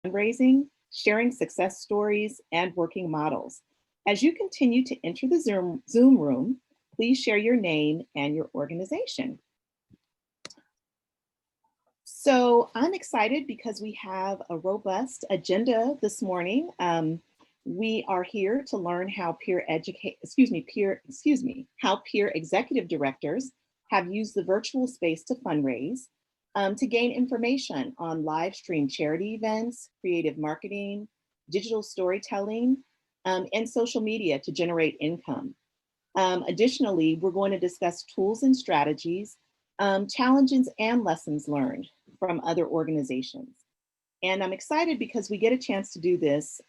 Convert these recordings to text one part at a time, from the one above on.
fundraising, sharing success stories, and working models. As you continue to enter the Zoom room, please share your name and your organization. So I'm excited because we have a robust agenda this morning. We are here to learn how peer executive directors have used the virtual space to fundraise, to gain information on live stream charity events, creative marketing, digital storytelling, and social media to generate income. Additionally, we're going to discuss tools and strategies, challenges and lessons learned from other organizations. And I'm excited because we get a chance to do this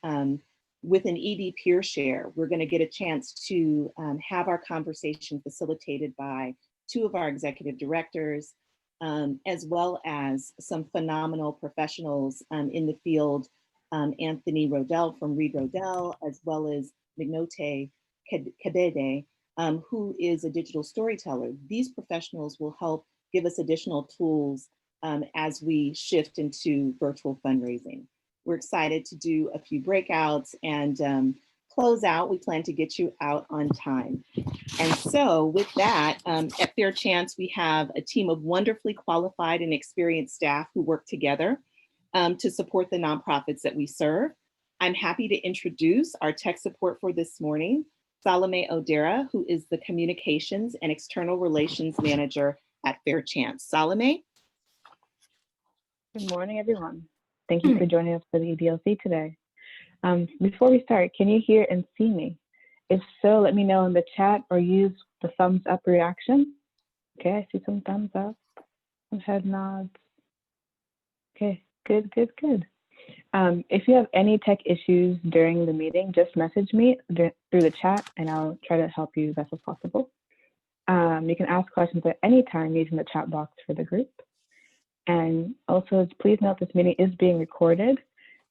with an ED peer share. We're going to get a chance to have our conversation facilitated by two of our executive directors, as well as some phenomenal professionals in the field, Anthony Rodell from Reed Rodell, as well as Mignote Kebede, who is a digital storyteller. These professionals will help give us additional tools as we shift into virtual fundraising. We're excited to do a few breakouts and close out. We plan to get you out on time. And so with that, at Fair Chance, we have a team of wonderfully qualified and experienced staff who work together to support the nonprofits that we serve. I'm happy to introduce our tech support for this morning, Salome Odera, who is the Communications and External Relations Manager at Fair Chance. Salome? Good morning, everyone. Thank you for joining us for the EDLC today. Before we start, can you hear and see me? If so, let me know in the chat or use the thumbs up reaction. Okay, I see some thumbs up, some head nods. Okay, good. If you have any tech issues during the meeting, just message me through the chat and I'll try to help you best as possible. You can ask questions at any time using the chat box for the group. And also, please note this meeting is being recorded.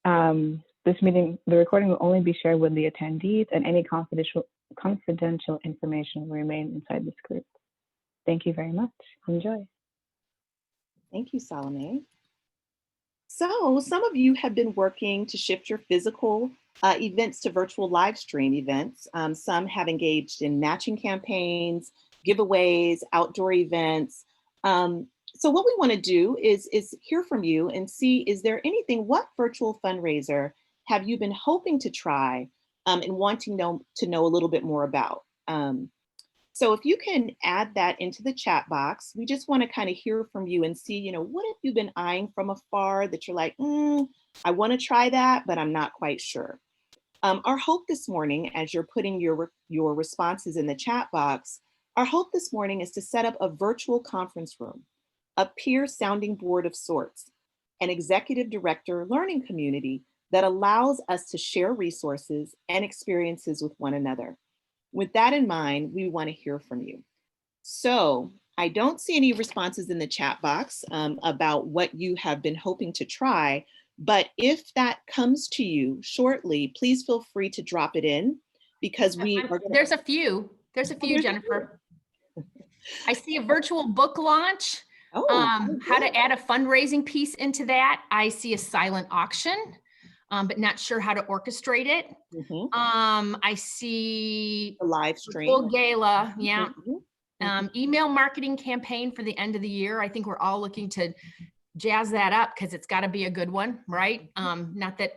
The recording will only be shared with the attendees, and any confidential information will remain inside this group. Thank you very much. Enjoy. Thank you, Salome. So some of you have been working to shift your physical events to virtual live stream events. Some have engaged in matching campaigns, giveaways, outdoor events. So what we want to do is hear from you and see, is there anything, what virtual fundraiser have you been hoping to try and wanting to know a little bit more about? So if you can add that into the chat box, we just want to kind of hear from you and see, what have you been eyeing from afar that you're like, I want to try that, but I'm not quite sure. Our hope this morning, as you're putting your responses in the chat box, our hope this morning is to set up a virtual conference room, a peer sounding board of sorts, an executive director learning community that allows us to share resources and experiences with one another. With that in mind, we want to hear from you. So I don't see any responses in the chat box about what you have been hoping to try, but if that comes to you shortly, please feel free to drop it in because There's a few, Jennifer. I see a virtual book launch. How to add a fundraising piece into that. I see a silent auction, but not sure how to orchestrate it. I see a live stream, full gala, email marketing campaign for the end of the year. I think we're all looking to jazz that up because it's got to be a good one, right? Not that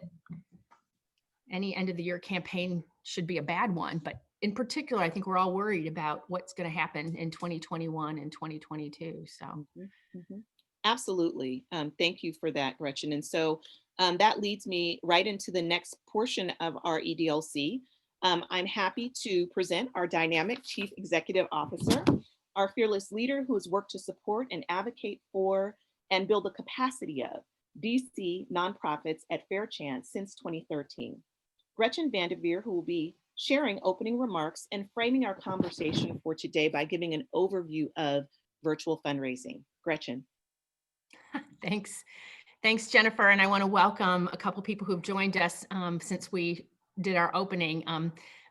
any end of the year campaign should be a bad one, but in particular, I think we're all worried about what's going to happen in 2021 and 2022. So, absolutely. Thank you for that, Gretchen. And so that leads me right into the next portion of our EDLC. I'm happy to present our dynamic Chief Executive Officer, our fearless leader who has worked to support and advocate for and build the capacity of DC nonprofits at Fair Chance since 2013. Gretchen Vanderveer, who will be sharing opening remarks and framing our conversation for today by giving an overview of virtual fundraising. Gretchen. Thanks, Jennifer. And I want to welcome a couple people who've joined us since we did our opening.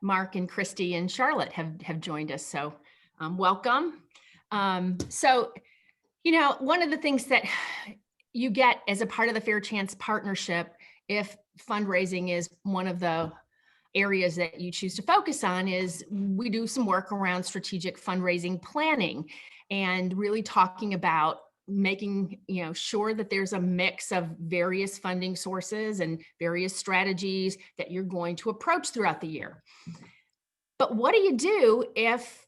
Mark and Christy and Charlotte have joined us. So welcome. So, one of the things that you get as a part of the Fair Chance partnership if fundraising is one of the areas that you choose to focus on, is we do some work around strategic fundraising planning and really talking about making sure that there's a mix of various funding sources and various strategies that you're going to approach throughout the year. But what do you do if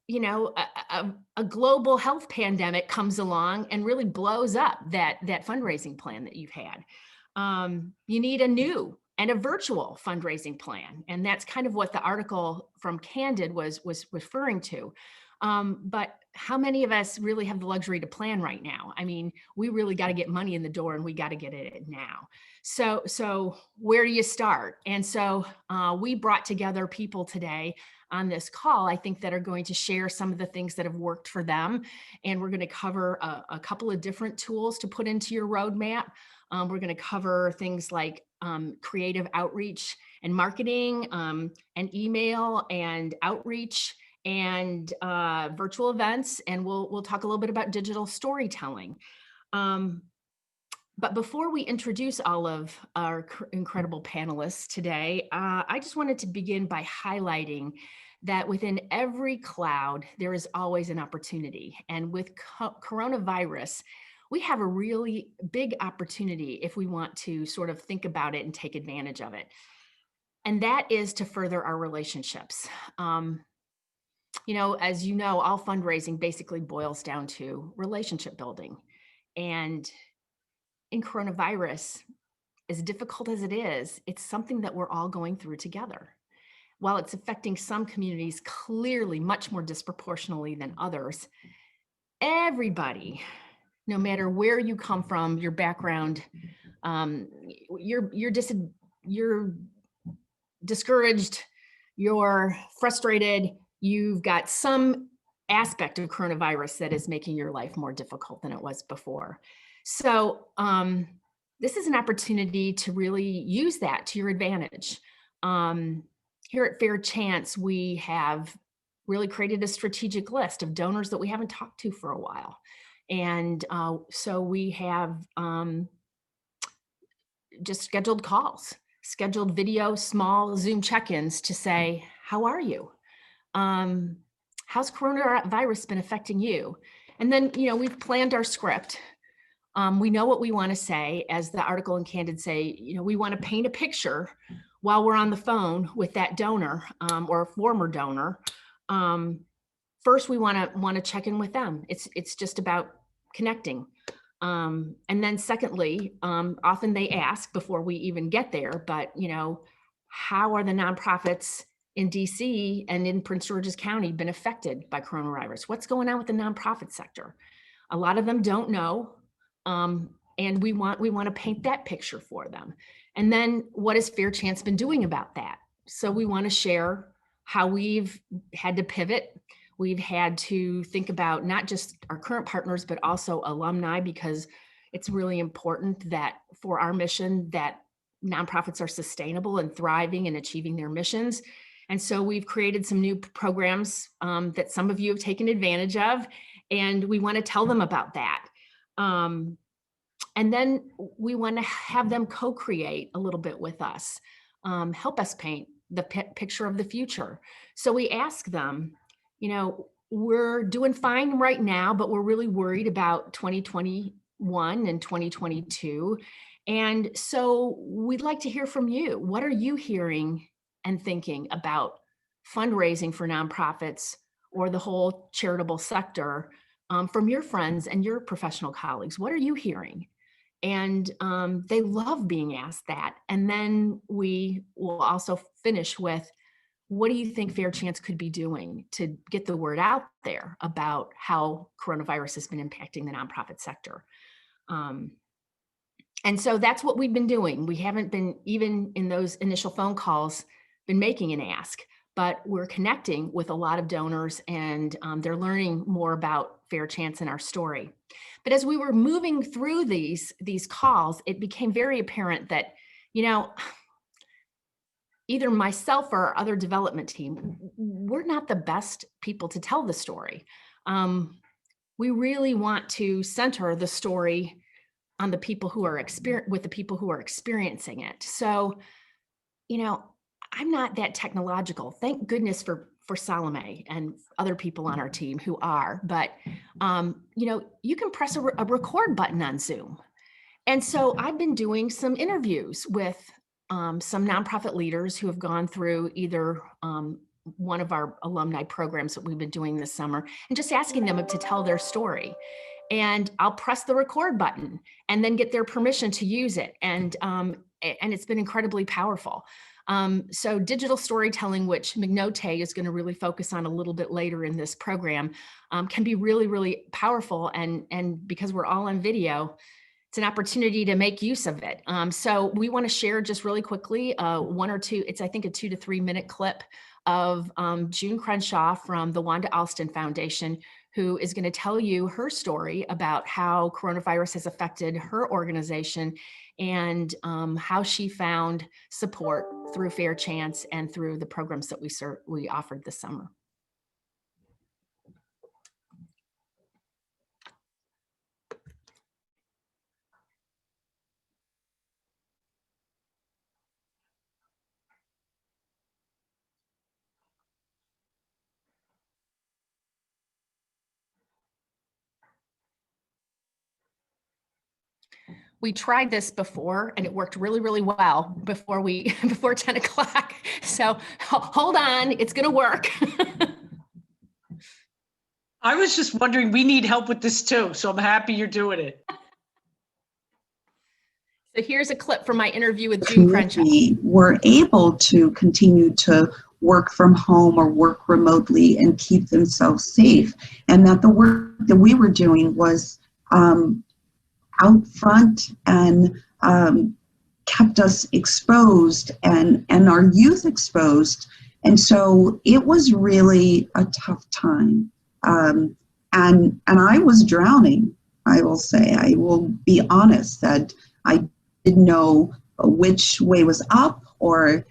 a global health pandemic comes along and really blows up that fundraising plan that you've had? You need a new and a virtual fundraising plan. And that's kind of what the article from Candid was referring to. But how many of us really have the luxury to plan right now? I mean, we really got to get money in the door, and we got to get it now. So where do you start? And so we brought together people today on this call, I think, that are going to share some of the things that have worked for them. And we're going to cover a couple of different tools to put into your roadmap. We're going to cover things like creative outreach and marketing, and email and outreach, and virtual events. And we'll talk a little bit about digital storytelling. But before we introduce all of our incredible panelists today, I just wanted to begin by highlighting that within every cloud, there is always an opportunity. And with coronavirus, we have a really big opportunity if we want to sort of think about it and take advantage of it. And that is to further our relationships. As you know, all fundraising basically boils down to relationship building. And in coronavirus, as difficult as it is, it's something that we're all going through together. While it's affecting some communities clearly much more disproportionately than others, everybody, no matter where you come from, your background, you're discouraged, you're frustrated, you've got some aspect of coronavirus that is making your life more difficult than it was before. So this is an opportunity to really use that to your advantage. Here at Fair Chance, we have really created a strategic list of donors that we haven't talked to for a while. And so we have just scheduled calls, scheduled video, small Zoom check-ins to say, how are you? How's coronavirus been affecting you? And then, we've planned our script. We know what we want to say, as the article in Candid say, we want to paint a picture while we're on the phone with that donor or a former donor. First, we want to check in with them. It's just about connecting. And then secondly, often they ask before we even get there, but how are the nonprofits in DC and in Prince George's County been affected by coronavirus? What's going on with the nonprofit sector? A lot of them don't know. And we want to paint that picture for them. And then what has Fair Chance been doing about that? So we want to share how we've had to pivot. We've had to think about not just our current partners, but also alumni, because it's really important that for our mission that nonprofits are sustainable and thriving and achieving their missions. And so we've created some new programs that some of you have taken advantage of, and we want to tell them about that. And then we want to have them co-create a little bit with us, help us paint the picture of the future. So we ask them, we're doing fine right now, but we're really worried about 2021 and 2022. And so we'd like to hear from you. What are you hearing and thinking about fundraising for nonprofits or the whole charitable sector from your friends and your professional colleagues? What are you hearing? And they love being asked that. And then we will also finish with, what do you think Fair Chance could be doing to get the word out there about how coronavirus has been impacting the nonprofit sector? And so that's what we've been doing. We haven't been, even in those initial phone calls, been making an ask, but we're connecting with a lot of donors, and they're learning more about Fair Chance and our story. But as we were moving through these calls, it became very apparent that, either myself or our other development team, we're not the best people to tell the story. We really want to center the story on the people who are with the people who are experiencing it. So, you know, I'm not that technological. Thank goodness for Salome and other people on our team who are, but, you know, you can press a record button on Zoom. And so I've been doing some interviews with some nonprofit leaders who have gone through either one of our alumni programs that we've been doing this summer, and just asking them to tell their story. And I'll press the record button and then get their permission to use it. And it's been incredibly powerful. So digital storytelling, which McNote is going to really focus on a little bit later in this program, can be really, really powerful. And because we're all on video, it's an opportunity to make use of it. So we want to share just really quickly one or two, it's I think a 2 to 3 minute clip of June Crenshaw from the Wanda Alston Foundation, who is going to tell you her story about how coronavirus has affected her organization and how she found support through Fair Chance and through the programs that we offered this summer. We tried this before and it worked really, really well before 10 o'clock. So hold on, it's gonna work. I was just wondering, we need help with this too, so I'm happy you're doing it. So here's a clip from my interview with June Crenshaw. We were able to continue to work from home or work remotely and keep themselves safe. And that the work that we were doing was out front and kept us exposed and our youth exposed. And so it was really a tough time. And I was drowning, I will say. I will be honest that I didn't know which way was up or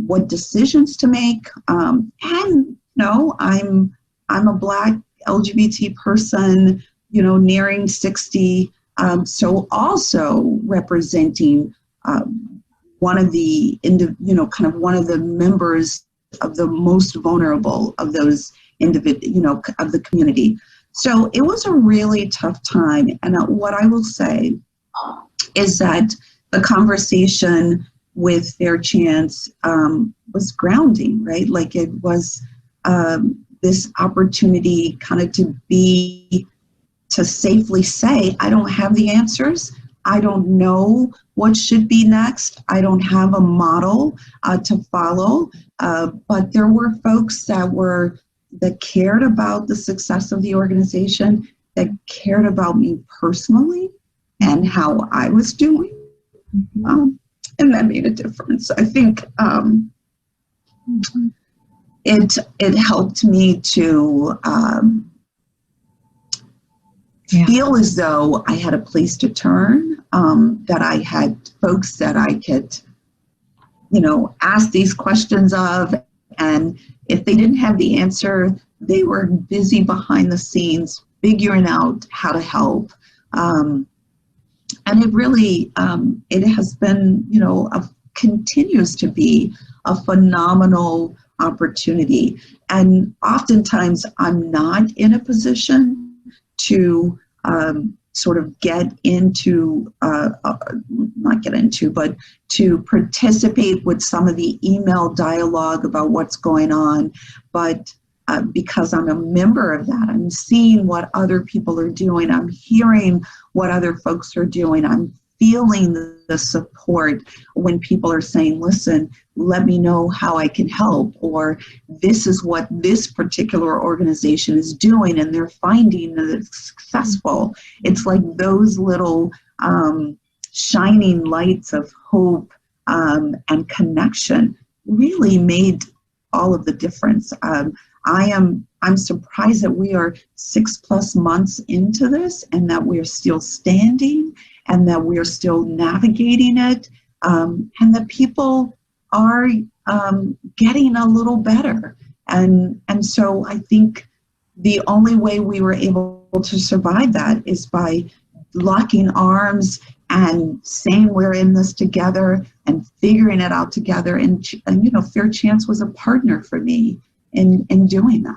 what decisions to make. And you know, I'm a Black LGBT person, you know, nearing 60. So also representing one of the, kind of one of the members of the most vulnerable of those individuals, of the community. So it was a really tough time. And what I will say is that the conversation with Fair Chance was grounding, right? Like it was this opportunity kind of to safely say, I don't have the answers. I don't know what should be next. I don't have a model to follow. But there were folks that cared about the success of the organization, that cared about me personally and how I was doing. And that made a difference. I think it helped me to feel as though I had a place to turn, that I had folks that I could, ask these questions of, and if they didn't have the answer, they were busy behind the scenes figuring out how to help. And it really, it has been, continues to be a phenomenal opportunity. And oftentimes I'm not in a position to sort of get into, not get into, but to participate with some of the email dialogue about what's going on. But because I'm a member of that, I'm seeing what other people are doing. I'm hearing what other folks are doing. I'm feeling the support when people are saying, listen, let me know how I can help, or this is what this particular organization is doing and they're finding that it's successful. It's like those little shining lights of hope and connection really made all of the difference. I'm surprised that we are 6+ months into this and that we're still standing and that we're still navigating it, and that people are getting a little better. And so I think the only way we were able to survive that is by locking arms and saying we're in this together and figuring it out together. And you know, Fair Chance was a partner for me in doing that.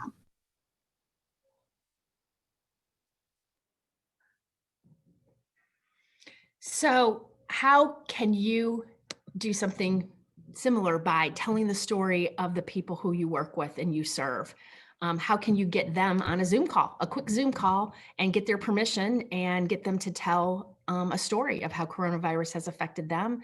So how can you do something similar by telling the story of the people who you work with and you serve? How can you get them on a Zoom call, a quick Zoom call, and get their permission and get them to tell a story of how coronavirus has affected them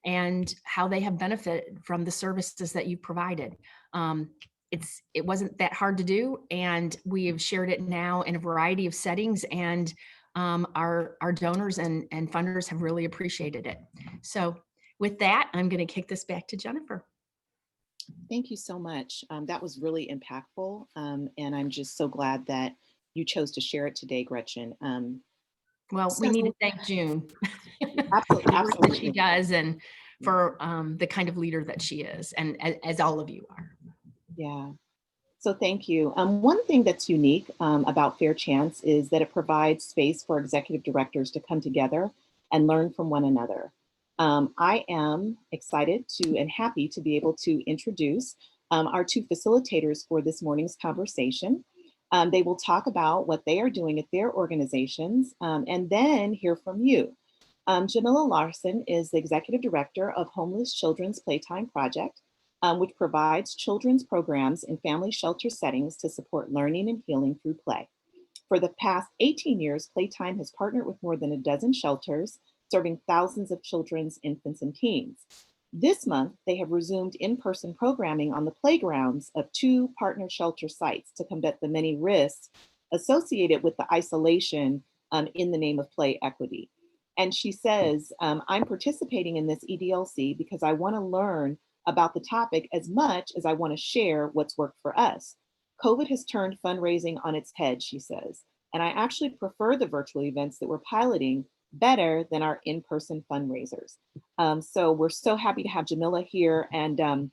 and how they have benefited from the services that you've provided? It wasn't that hard to do, and we have shared it now in a variety of settings, and our donors and funders have really appreciated it. So with that, I'm going to kick this back to Jennifer. Thank you so much. That was really impactful. And I'm just so glad that you chose to share it today, Gretchen. Well, we need to thank June. Absolutely, for the work that absolutely. she does, and for the kind of leader that she is, and as all of you are. Yeah. So thank you. One thing that's unique about Fair Chance is that it provides space for executive directors to come together and learn from one another. I am excited to and happy to be able to introduce our two facilitators for this morning's conversation. They will talk about what they are doing at their organizations and then hear from you. Jamila Larson is the Executive Director of Homeless Children's Playtime Project, which provides children's programs in family shelter settings to support learning and healing through play. For the past 18 years, Playtime has partnered with more than a dozen shelters, serving thousands of children's infants and teens. This month, they have resumed in-person programming on the playgrounds of 2 partner shelter sites to combat the many risks associated with the isolation in the name of play equity. And she says, I'm participating in this EDLC because I want to learn about the topic as much as I want to share what's worked for us. COVID has turned fundraising on its head, she says, and I actually prefer the virtual events that we're piloting better than our in-person fundraisers. So we're so happy to have Jamila here. And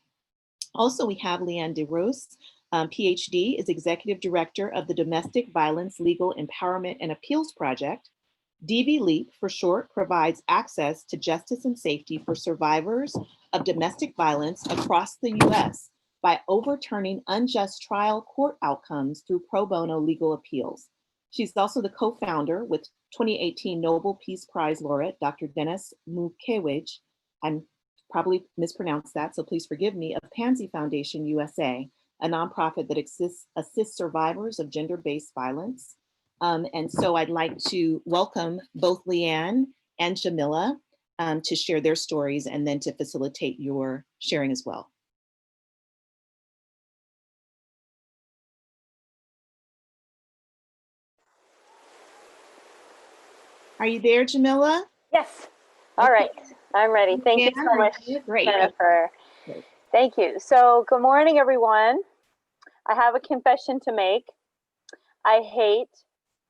also we have Leanne DeRoos, PhD, is Executive Director of the Domestic Violence Legal Empowerment and Appeals Project. DVLEAP, for short, provides access to justice and safety for survivors of domestic violence across the US by overturning unjust trial court outcomes through pro bono legal appeals. She's also the co-founder with 2018 Nobel Peace Prize laureate, Dr. Denis Mukwege, I'm probably mispronounced that, so please forgive me, of Pansy Foundation USA, a nonprofit that assists survivors of gender-based violence. And so I'd like to welcome both Leanne and Jamila to share their stories and then to facilitate your sharing as well. Are you there, Jamila? Yes. All right. I'm ready. Thank you so much, Great. Jennifer. Great. Thank you. So good morning, everyone. I have a confession to make. I hate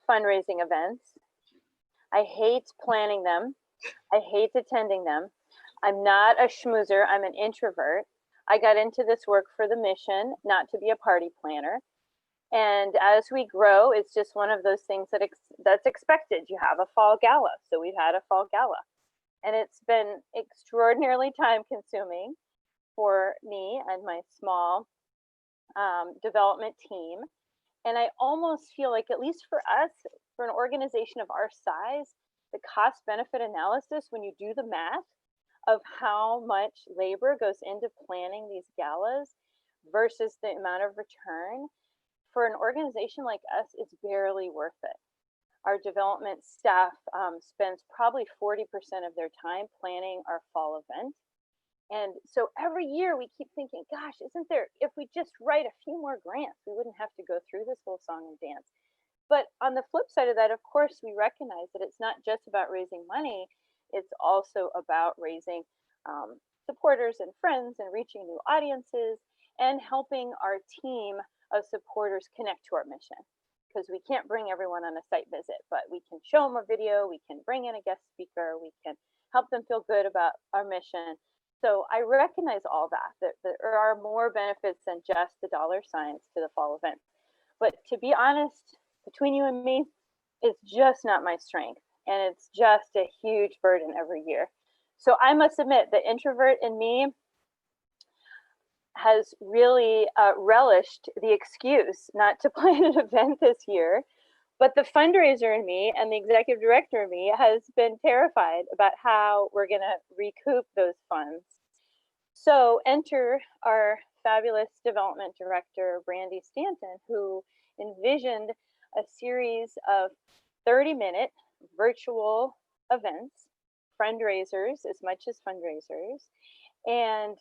fundraising events. I hate planning them. I hate attending them. I'm not a schmoozer. I'm an introvert. I got into this work for the mission, not to be a party planner. And as we grow, it's just one of those things that's expected. You have a fall gala. So we've had a fall gala. And it's been extraordinarily time consuming for me and my small development team. And I almost feel like, at least for us, for an organization of our size, the cost benefit analysis, when you do the math of how much labor goes into planning these galas versus the amount of return, for an organization like us, it's barely worth it. Our development staff spends probably 40% of their time planning our fall event. And so every year we keep thinking, gosh, isn't there, if we just write a few more grants, we wouldn't have to go through this whole song and dance. But on the flip side of that, of course, we recognize that it's not just about raising money, it's also about raising supporters and friends and reaching new audiences and helping our team of supporters connect to our mission. Because we can't bring everyone on a site visit, but we can show them a video, we can bring in a guest speaker, we can help them feel good about our mission. So I recognize all that there are more benefits than just the dollar signs to the fall event. But to be honest, between you and me, it's just not my strength. and it's just a huge burden every year. So I must admit, the introvert in me has really relished the excuse not to plan an event this year. But the fundraiser in me and the executive director in me has been terrified about how we're going to recoup those funds. So enter our fabulous development director, Brandy Stanton, who envisioned a series of 30-minute virtual events, fundraisers as much as fundraisers, and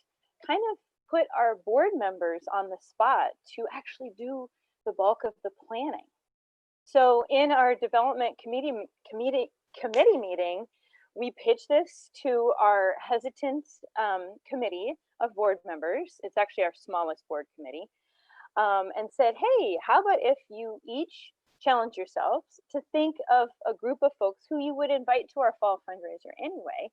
kind of put our board members on the spot to actually do the bulk of the planning. So in our development committee meeting, we pitched this to our hesitant committee of board members. It's actually our smallest board committee, and said, hey, how about if you each challenge yourselves to think of a group of folks who you would invite to our fall fundraiser anyway,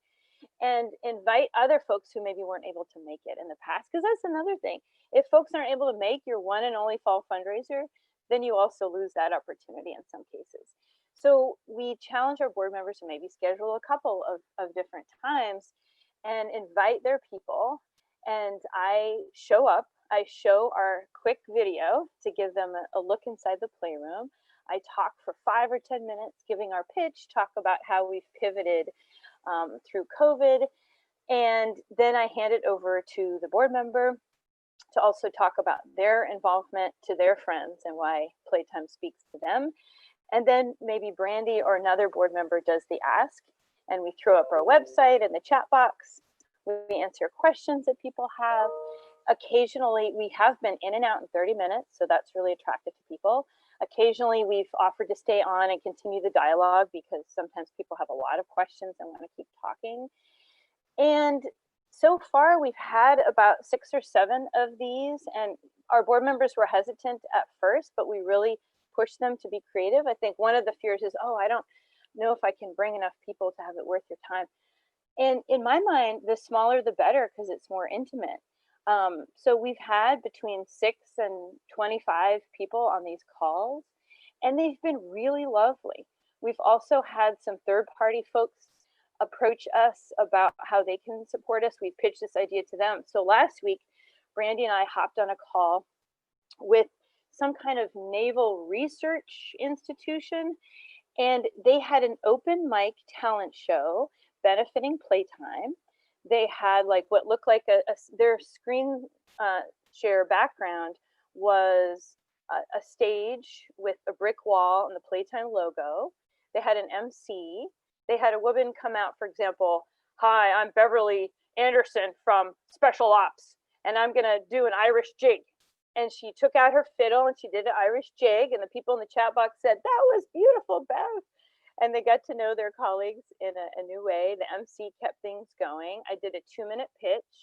and invite other folks who maybe weren't able to make it in the past. Because that's another thing. If folks aren't able to make your one and only fall fundraiser, then you also lose that opportunity in some cases. So we challenge our board members to maybe schedule a couple of different times and invite their people. And I show up, I show our quick video to give them a look inside the playroom. I talk for 5 or 10 minutes, giving our pitch, talk about how we've pivoted through COVID. And then I hand it over to the board member to also talk about their involvement to their friends and why Playtime speaks to them. And then maybe Brandy or another board member does the ask, and we throw up our website in the chat box. We answer questions that people have. Occasionally, we have been in and out in 30 minutes, so that's really attractive to people. Occasionally, we've offered to stay on and continue the dialogue because sometimes people have a lot of questions and want to keep talking. And so far, we've had about 6 or 7 of these, and our board members were hesitant at first, but we really pushed them to be creative. I think one of the fears is, oh, I don't know if I can bring enough people to have it worth your time. And in my mind, the smaller the better because it's more intimate. So we've had between 6 and 25 people on these calls, and they've been really lovely. We've also had some third-party folks approach us about how they can support us. We've pitched this idea to them. So last week, Brandy and I hopped on a call with some kind of naval research institution, and they had an open mic talent show benefiting Playtime. They had like what looked like their screen share background was a stage with a brick wall and the Playtime logo. They had an MC. They had a woman come out, for example, hi, I'm Beverly Anderson from Special Ops, and I'm gonna do an Irish jig. And she took out her fiddle and she did an Irish jig, and the people in the chat box said, that was beautiful, Bev. And they got to know their colleagues in a new way. The MC kept things going. I did a 2-minute pitch,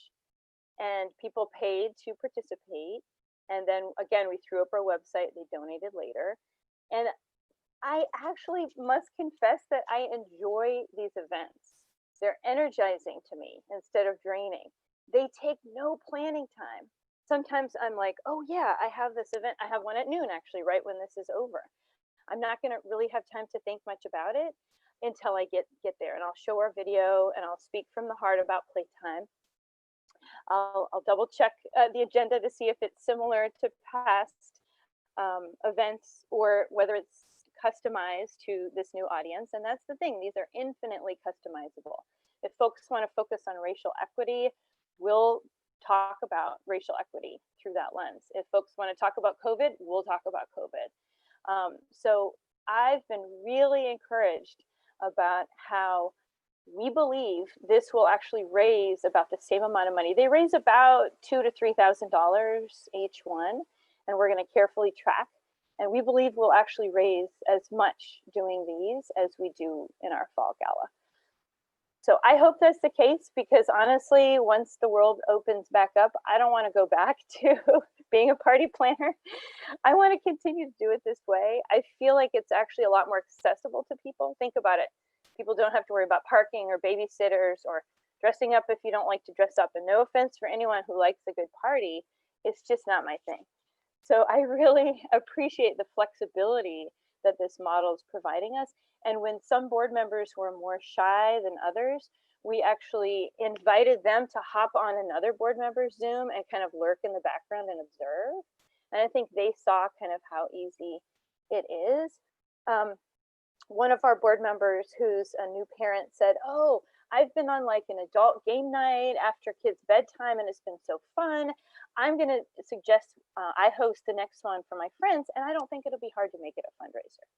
and people paid to participate. And then again, we threw up our website, they donated later. And I actually must confess that I enjoy these events. They're energizing to me instead of draining. They take no planning time. Sometimes I'm like, oh yeah, I have this event. I have one at noon actually, right when this is over. I'm not gonna really have time to think much about it until I get there, and I'll show our video and I'll speak from the heart about Playtime. I'll double check the agenda to see if it's similar to past events or whether it's customized to this new audience. And that's the thing, these are infinitely customizable. If folks want to focus on racial equity, we'll talk about racial equity through that lens. If folks want to talk about COVID, we'll talk about COVID. So I've been really encouraged about how we believe this will actually raise about the same amount of money. They raise about $2,000 to $3,000 each one, and we're going to carefully track. And we believe we'll actually raise as much doing these as we do in our fall gala. So I hope that's the case, because honestly, once the world opens back up, I don't want to go back to being a party planner. I want to continue to do it this way. I feel like it's actually a lot more accessible to people. Think about it. People don't have to worry about parking or babysitters or dressing up if you don't like to dress up. And no offense for anyone who likes a good party, it's just not my thing. So I really appreciate the flexibility that this model is providing us. And when some board members were more shy than others, we actually invited them to hop on another board member's Zoom and kind of lurk in the background and observe. And I think they saw kind of how easy it is. One of our board members who's a new parent said, oh, I've been on like an adult game night after kids' bedtime and it's been so fun. I'm going to suggest I host the next one for my friends, and I don't think it'll be hard to make it a fundraiser.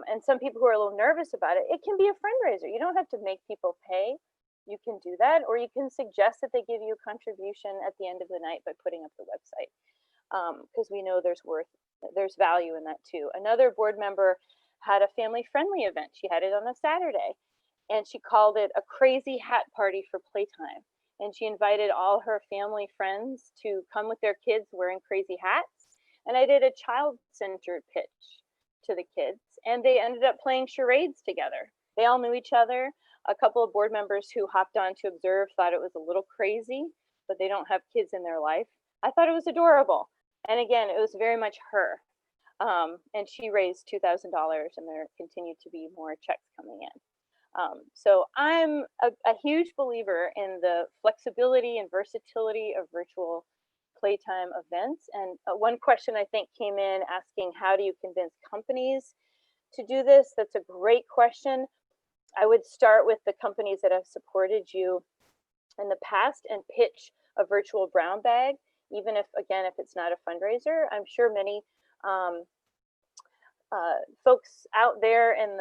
And some people who are a little nervous about it, it can be a fundraiser. You don't have to make people pay. You can do that, or you can suggest that they give you a contribution at the end of the night by putting up the website, because we know there's value in that too. Another board member had a family-friendly event. She had it on a Saturday, and she called it a crazy hat party for Playtime. And she invited all her family friends to come with their kids wearing crazy hats. And I did a child-centered pitch to the kids, and they ended up playing charades together. They all knew each other. A couple of board members who hopped on to observe thought it was a little crazy, but they don't have kids in their life. I thought it was adorable. And again, it was very much her. And she raised $2,000, and there continued to be more checks coming in. So I'm a huge believer in the flexibility and versatility of virtual Playtime events. And one question I think came in asking, how do you convince companies to do this? That's a great question. I would start with the companies that have supported you in the past and pitch a virtual brown bag, even if, again, if it's not a fundraiser. I'm sure many folks out there in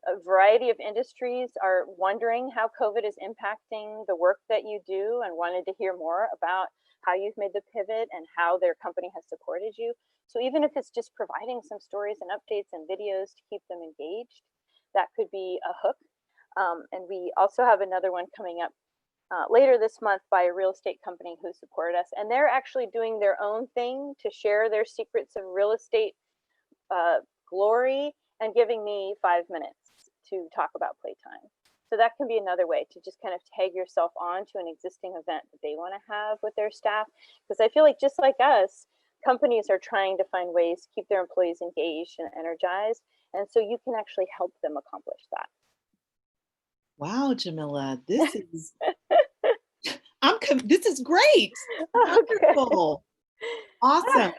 a variety of industries are wondering how COVID is impacting the work that you do and wanted to hear more about how you've made the pivot and how their company has supported you. So even if it's just providing some stories and updates and videos to keep them engaged, that could be a hook. And we also have another one coming up later this month by a real estate company who support us. And they're actually doing their own thing to share their secrets of real estate glory and giving me 5 minutes to talk about Playtime. So that can be another way to just kind of tag yourself on to an existing event that they want to have with their staff. Because I feel like just like us, companies are trying to find ways to keep their employees engaged and energized. And so you can actually help them accomplish that. Wow, Jamila, this is this is great. Wonderful. Awesome.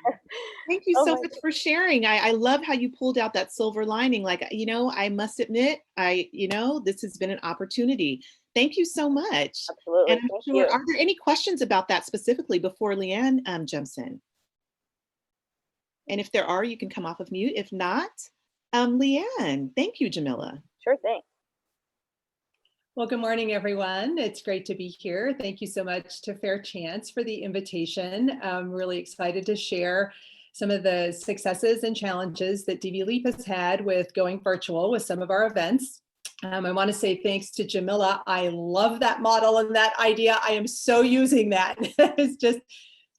Thank you so much for sharing. I love how you pulled out that silver lining. Like, I must admit, this has been an opportunity. Thank you so much. Absolutely. And I'm sure, are there any questions about that specifically before Leanne jumps in? And if there are, you can come off of mute. If not, Leanne, thank you, Jamila. Sure thing. Well, good morning, everyone. It's great to be here. Thank you so much to Fair Chance for the invitation. I'm really excited to share some of the successes and challenges that DVLEAP has had with going virtual with some of our events. I want to say thanks to Jamila. I love that model and that idea. I am so using that. It's just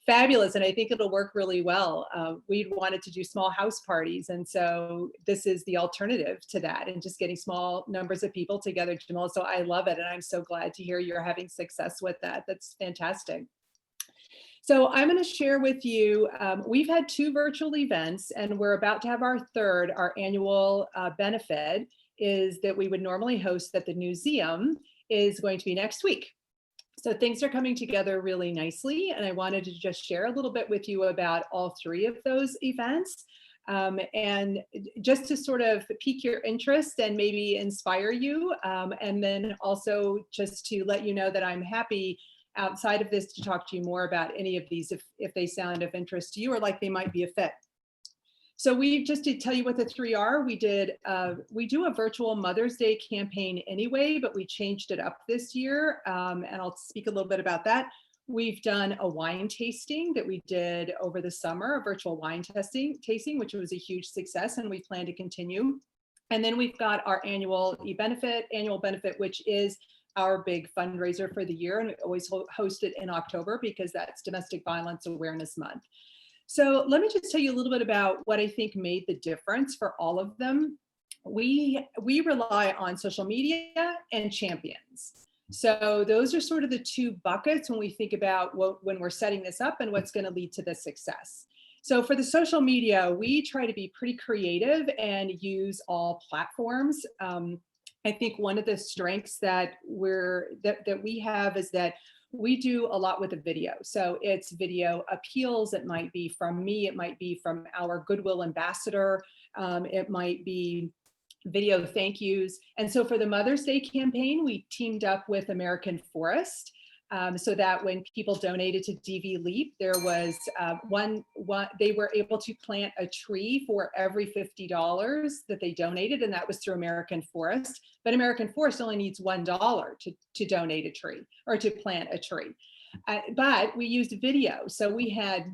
fabulous, and I think it'll work really well. We wanted to do small house parties, and so this is the alternative to that, and just getting small numbers of people together, Jamila. So I love it, and I'm so glad to hear you're having success with that. That's fantastic. So I'm going to share with you, we've had 2 virtual events, and we're about to have our third. Our annual benefit is that we would normally host at the museum is going to be next week. So things are coming together really nicely, and I wanted to just share a little bit with you about all 3 of those events, and just to sort of pique your interest and maybe inspire you, and then also just to let you know that I'm happy outside of this to talk to you more about any of these if they sound of interest to you or like they might be a fit. So we just to tell you what the 3 are, we do a virtual Mother's Day campaign anyway, but we changed it up this year, and I'll speak a little bit about that. We've done a wine tasting that we did over the summer, a virtual wine tasting, which was a huge success, and we plan to continue. And then we've got our annual benefit, which is our big fundraiser for the year, and we always host it in October because that's Domestic Violence Awareness Month. So let me just tell you a little bit about what I think made the difference for all of them. We rely on social media and champions. So those are sort of the 2 buckets when we think about when we're setting this up and what's going to lead to the success. So for the social media, we try to be pretty creative and use all platforms. I think one of the strengths that we have is that we do a lot with the video. So it's video appeals. It might be from me. It might be from our Goodwill ambassador. It might be video thank yous. And so for the Mother's Day campaign, we teamed up with American Forest. So that when people donated to DVLEAP, there was they were able to plant a tree for every $50 that they donated, and that was through American Forest. But American Forest only needs $1 to donate a tree or to plant a tree. But we used video. So we had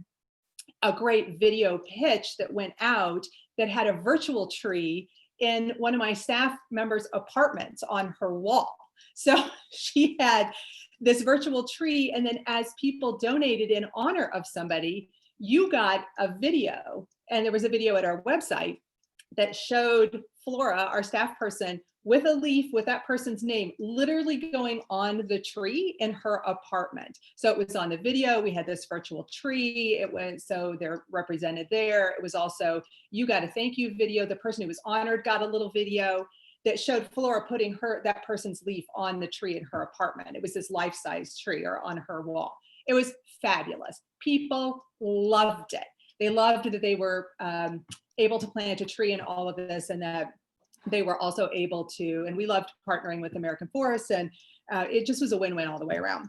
a great video pitch that went out that had a virtual tree in one of my staff members' apartments on her wall. So she had this virtual tree, and then as people donated in honor of somebody, you got a video, and there was a video at our website that showed Flora, our staff person, with a leaf with that person's name literally going on the tree in her apartment. So it was on the video. We had this virtual tree. It was, so they're represented there. It was also, you got a thank you video. The person who was honored got a little video that showed Flora putting that person's leaf on the tree in her apartment. It was this life-size tree or on her wall. It was fabulous. People loved it. They loved that they were able to plant a tree in all of this, and that they were also able to, and we loved partnering with American Forest, and it just was a win-win all the way around.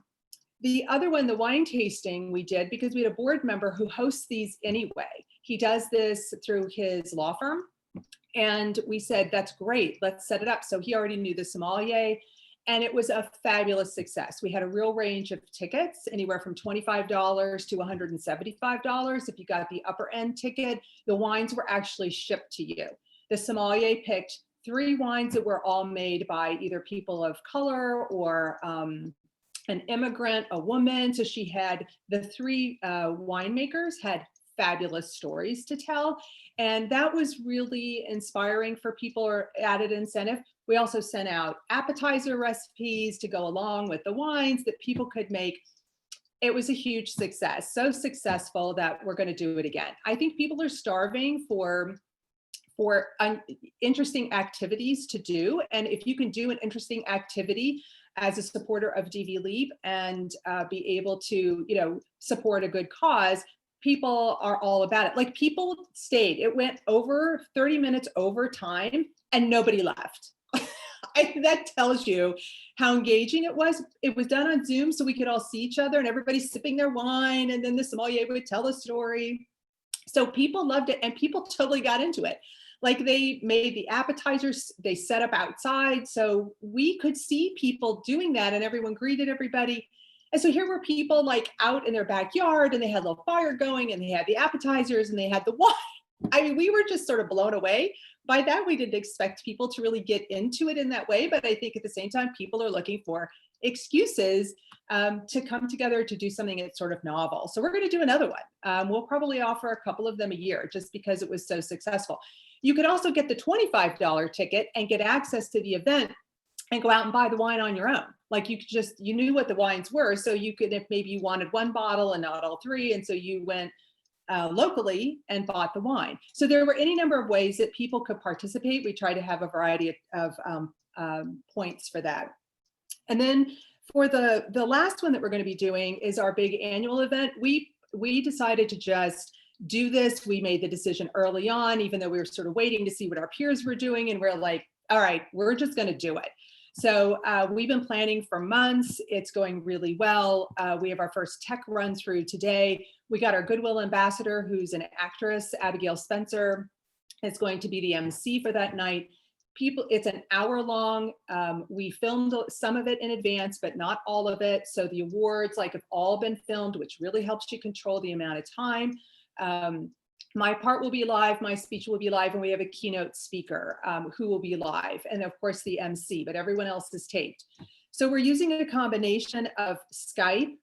The other one, the wine tasting, we did because we had a board member who hosts these anyway. He does this through his law firm. And we said, that's great, let's set it up. So he already knew the sommelier, and it was a fabulous success. We had a real range of tickets, anywhere from $25 to $175. If you got the upper end ticket, the wines were actually shipped to you. The sommelier picked 3 wines that were all made by either people of color or an immigrant, a woman. So she had the 3 winemakers had fabulous stories to tell. And that was really inspiring for people, or added incentive. We also sent out appetizer recipes to go along with the wines that people could make. It was a huge success, so successful that we're going to do it again. I think people are starving for interesting activities to do. And if you can do an interesting activity as a supporter of DVLEAP and be able to, support a good cause, people are all about it. Like, people stayed. It went over 30 minutes over time and nobody left. That tells you how engaging it was. It was done on Zoom so we could all see each other, and everybody's sipping their wine, and then the sommelier would tell a story. So people loved it, and people totally got into it. Like, they made the appetizers, they set up outside, so we could see people doing that, and everyone greeted everybody. And so here were people like out in their backyard, and they had a little fire going, and they had the appetizers, and they had the wine. I mean, we were just sort of blown away by that. We didn't expect people to really get into it in that way, but I think at the same time, people are looking for excuses to come together to do something that's sort of novel. So we're going to do another one. We'll probably offer a couple of them a year just because it was so successful. You could also get the $25 ticket and get access to the event and go out and buy the wine on your own. Like, you could just, you knew what the wines were. So you could, if maybe you wanted 1 bottle and not all 3. And so you went locally and bought the wine. So there were any number of ways that people could participate. We try to have a variety of points for that. And then for the last one that we're going to be doing is our big annual event. We decided to just do this. We made the decision early on, even though we were sort of waiting to see what our peers were doing. And we're like, all right, we're just going to do it. So we've been planning for months. It's going really well. We have our first tech run through today. We got our Goodwill ambassador, who's an actress, Abigail Spencer, is going to be the MC for that night. It's an hour long. We filmed some of it in advance, but not all of it. So the awards have all been filmed, which really helps you control the amount of time. My part will be live, my speech will be live, and we have a keynote speaker who will be live, and of course the MC, but everyone else is taped. So we're using a combination of Skype,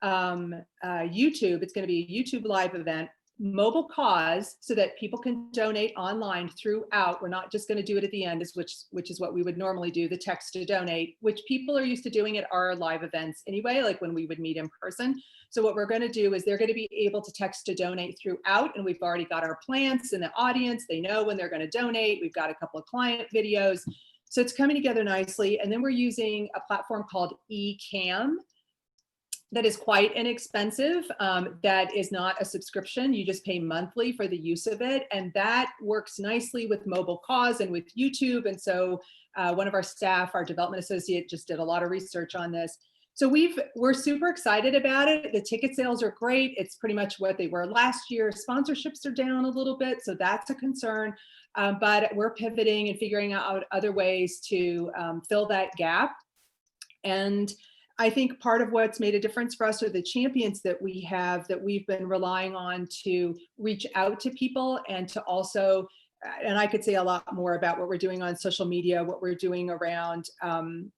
YouTube, it's going to be a YouTube live event, mobile cause, so that people can donate online throughout. We're not just going to do it at the end, which is what we would normally do, the text to donate, which people are used to doing at our live events anyway, like when we would meet in person. So what we're going to do is they're going to be able to text to donate throughout, and we've already got our plants in the audience. They know when they're going to donate. We've got a couple of client videos. So it's coming together nicely. And then we're using a platform called eCam that is quite inexpensive. That is not a subscription. You just pay monthly for the use of it. And that works nicely with Mobile Cause and with YouTube. And so one of our staff, our development associate, just did a lot of research on this. So we're super excited about it. The ticket sales are great. It's pretty much what they were last year. Sponsorships are down a little bit, so that's a concern. But we're pivoting and figuring out other ways to fill that gap. And I think part of what's made a difference for us are the champions that we have, that we've been relying on to reach out to people and to also, and I could say a lot more about what we're doing on social media, what we're doing around,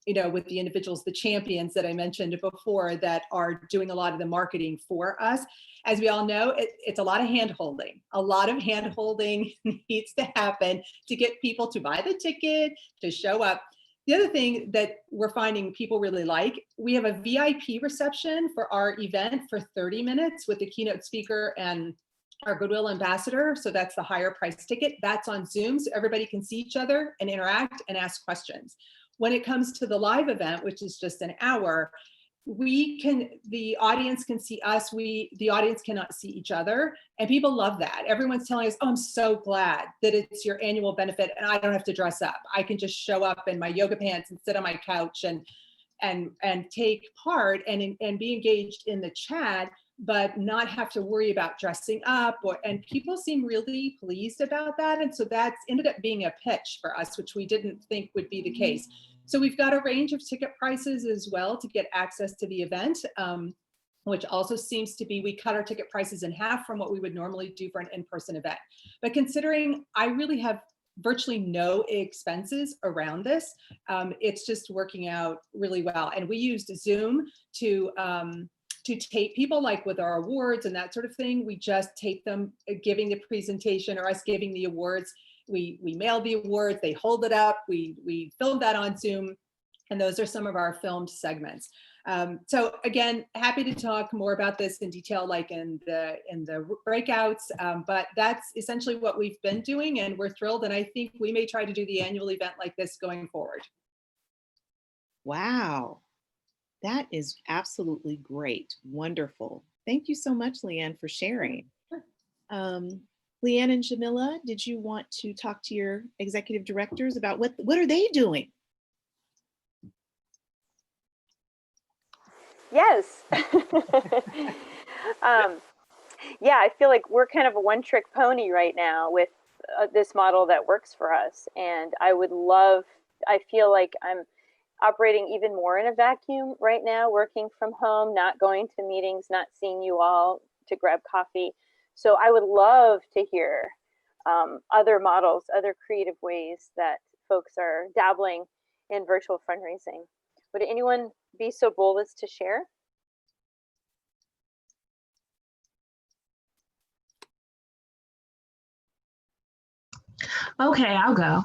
with the individuals, the champions that I mentioned before that are doing a lot of the marketing for us. As we all know, it's a lot of hand-holding. A lot of hand-holding needs to happen to get people to buy the ticket, to show up. The other thing that we're finding people really like, we have a VIP reception for our event for 30 minutes with the keynote speaker and our Goodwill ambassador. So that's the higher price ticket. That's on Zoom, so everybody can see each other and interact and ask questions. When it comes to the live event, which is just an hour, the audience can see us, the audience cannot see each other, and people love that. Everyone's telling us, oh, I'm so glad that it's your annual benefit and I don't have to dress up. I can just show up in my yoga pants and sit on my couch and take part and be engaged in the chat, but not have to worry about dressing up. And people seem really pleased about that. And so that's ended up being a pitch for us, which we didn't think would be the case. So we've got a range of ticket prices as well to get access to the event, which also seems to be, we cut our ticket prices in half from what we would normally do for an in-person event. But considering I really have virtually no expenses around this, it's just working out really well. And we used Zoom to tape people, like with our awards and that sort of thing. We just tape them giving the presentation or us giving the awards. We mail the awards, they hold it up, we film that on Zoom, and those are some of our filmed segments. So again, happy to talk more about this in detail, like in the breakouts, but that's essentially what we've been doing, and we're thrilled, and I think we may try to do the annual event like this going forward. Wow, that is absolutely great. Wonderful. Thank you so much, Leanne, for sharing. Sure. Leanne and Jamila, did you want to talk to your executive directors about what are they doing? Yes. Yeah, I feel like we're kind of a one-trick pony right now with this model that works for us. And I feel like I'm operating even more in a vacuum right now, working from home, not going to meetings, not seeing you all to grab coffee. So I would love to hear other models, other creative ways that folks are dabbling in virtual fundraising. Would anyone be so bold as to share? Okay, I'll go.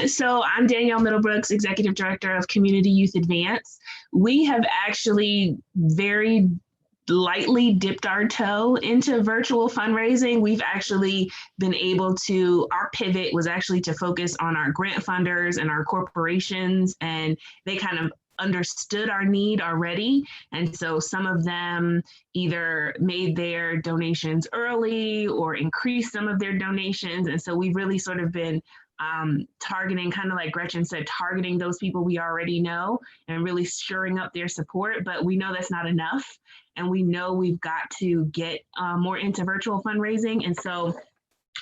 So I'm Danielle Middlebrooks, Executive Director of Community Youth Advance. We have actually very lightly dipped our toe into virtual fundraising. We've actually been able to, our pivot was actually to focus on our grant funders and our corporations, and they kind of understood our need already. And so some of them either made their donations early or increased some of their donations. And so we've really sort of been targeting, kind of like Gretchen said, targeting those people we already know and really shoring up their support. But we know that's not enough. And we know we've got to get more into virtual fundraising. And so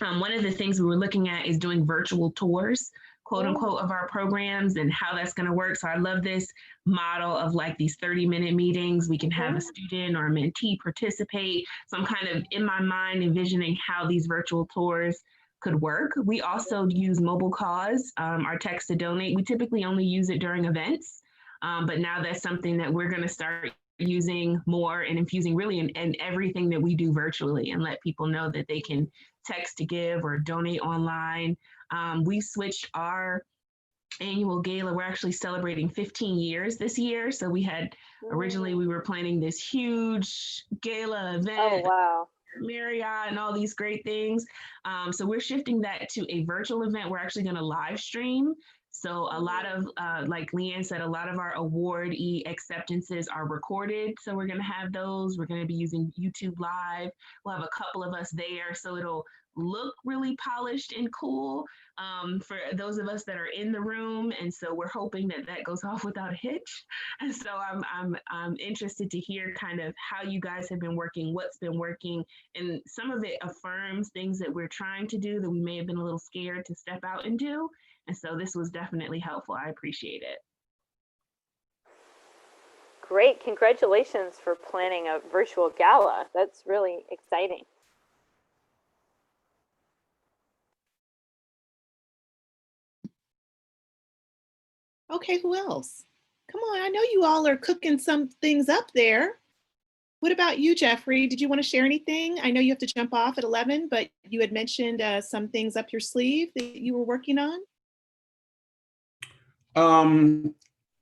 one of the things we were looking at is doing virtual tours, quote unquote, of our programs and how that's going to work. So I love this model of like these 30-minute meetings. We can have a student or a mentee participate. So I'm kind of in my mind envisioning how these virtual tours could work. We also use Mobile Cause, our text to donate. We typically only use it during events, but now that's something that we're going to start using more and infusing really in everything that we do virtually, and let people know that they can text to give or donate online. We switched our annual gala. We're actually celebrating 15 years this year. So we had originally we were planning this huge gala event. Oh, wow. Marriott and all these great things. So we're shifting that to a virtual event. We're actually going to live stream. So a lot of, like Leanne said, a lot of our awardee acceptances are recorded. So we're going to have those. We're going to be using YouTube Live. We'll have a couple of us there. So it'll look really polished and cool for those of us that are in the room. And so we're hoping that that goes off without a hitch. And so I'm interested to hear kind of how you guys have been working, what's been working, and some of it affirms things that we're trying to do that we may have been a little scared to step out and do. And so this was definitely helpful. I appreciate it. Great. Congratulations for planning a virtual gala. That's really exciting. Okay, who else? Come on, I know you all are cooking some things up there. What about you, Jeffrey? Did you want to share anything? I know you have to jump off at 11, but you had mentioned some things up your sleeve that you were working on.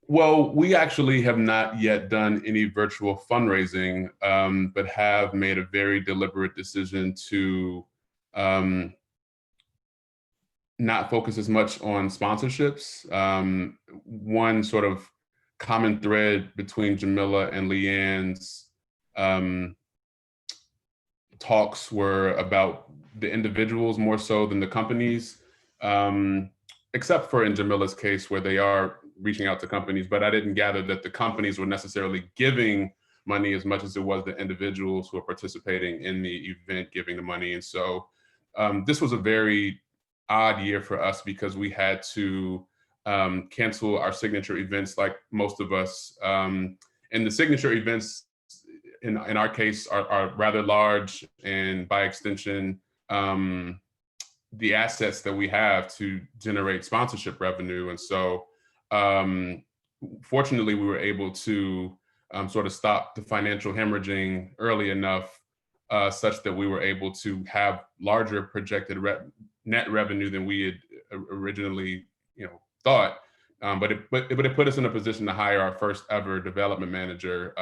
Well, we actually have not yet done any virtual fundraising, but have made a very deliberate decision to not focus as much on sponsorships. One sort of common thread between Jamila and Leanne's talks were about the individuals more so than the companies, except for in Jamila's case where they are reaching out to companies, but I didn't gather that the companies were necessarily giving money as much as it was the individuals who are participating in the event giving the money. And so this was a very odd year for us because we had to cancel our signature events like most of us. And the signature events in our case are rather large, and by extension, the assets that we have to generate sponsorship revenue. And so fortunately, we were able to sort of stop the financial hemorrhaging early enough such that we were able to have larger projected net revenue than we had originally, thought. But it put us in a position to hire our first ever development manager,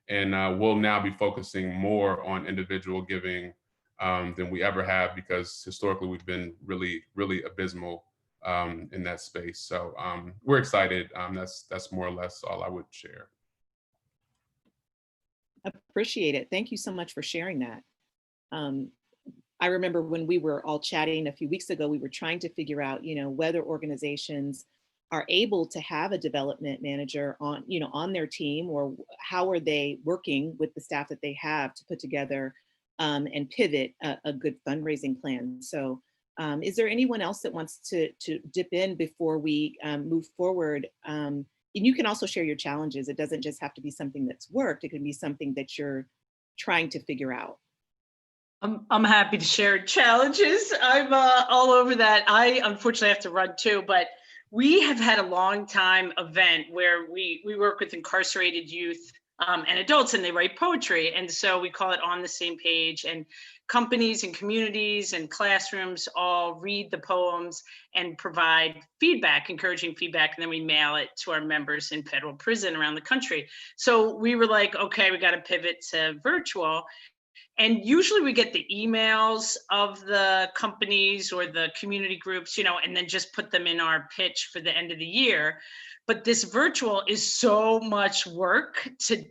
and we'll now be focusing more on individual giving than we ever have, because historically we've been really, really abysmal in that space. So we're excited. That's more or less all I would share. Appreciate it. Thank you so much for sharing that. I remember when we were all chatting a few weeks ago, we were trying to figure out, whether organizations are able to have a development manager on, on their team, or how are they working with the staff that they have to put together and pivot a good fundraising plan. So is there anyone else that wants to dip in before we move forward? And you can also share your challenges. It doesn't just have to be something that's worked. It can be something that you're trying to figure out. I'm happy to share challenges. I'm all over that. I unfortunately have to run too, but we have had a long time event where we work with incarcerated youth and adults, and they write poetry. And so we call it On the Same Page, and companies and communities and classrooms all read the poems and provide feedback, encouraging feedback, and then we mail it to our members in federal prison around the country. So we were like, okay, we got to pivot to virtual. And usually we get the emails of the companies or the community groups, and then just put them in our pitch for the end of the year. But this virtual is so much work to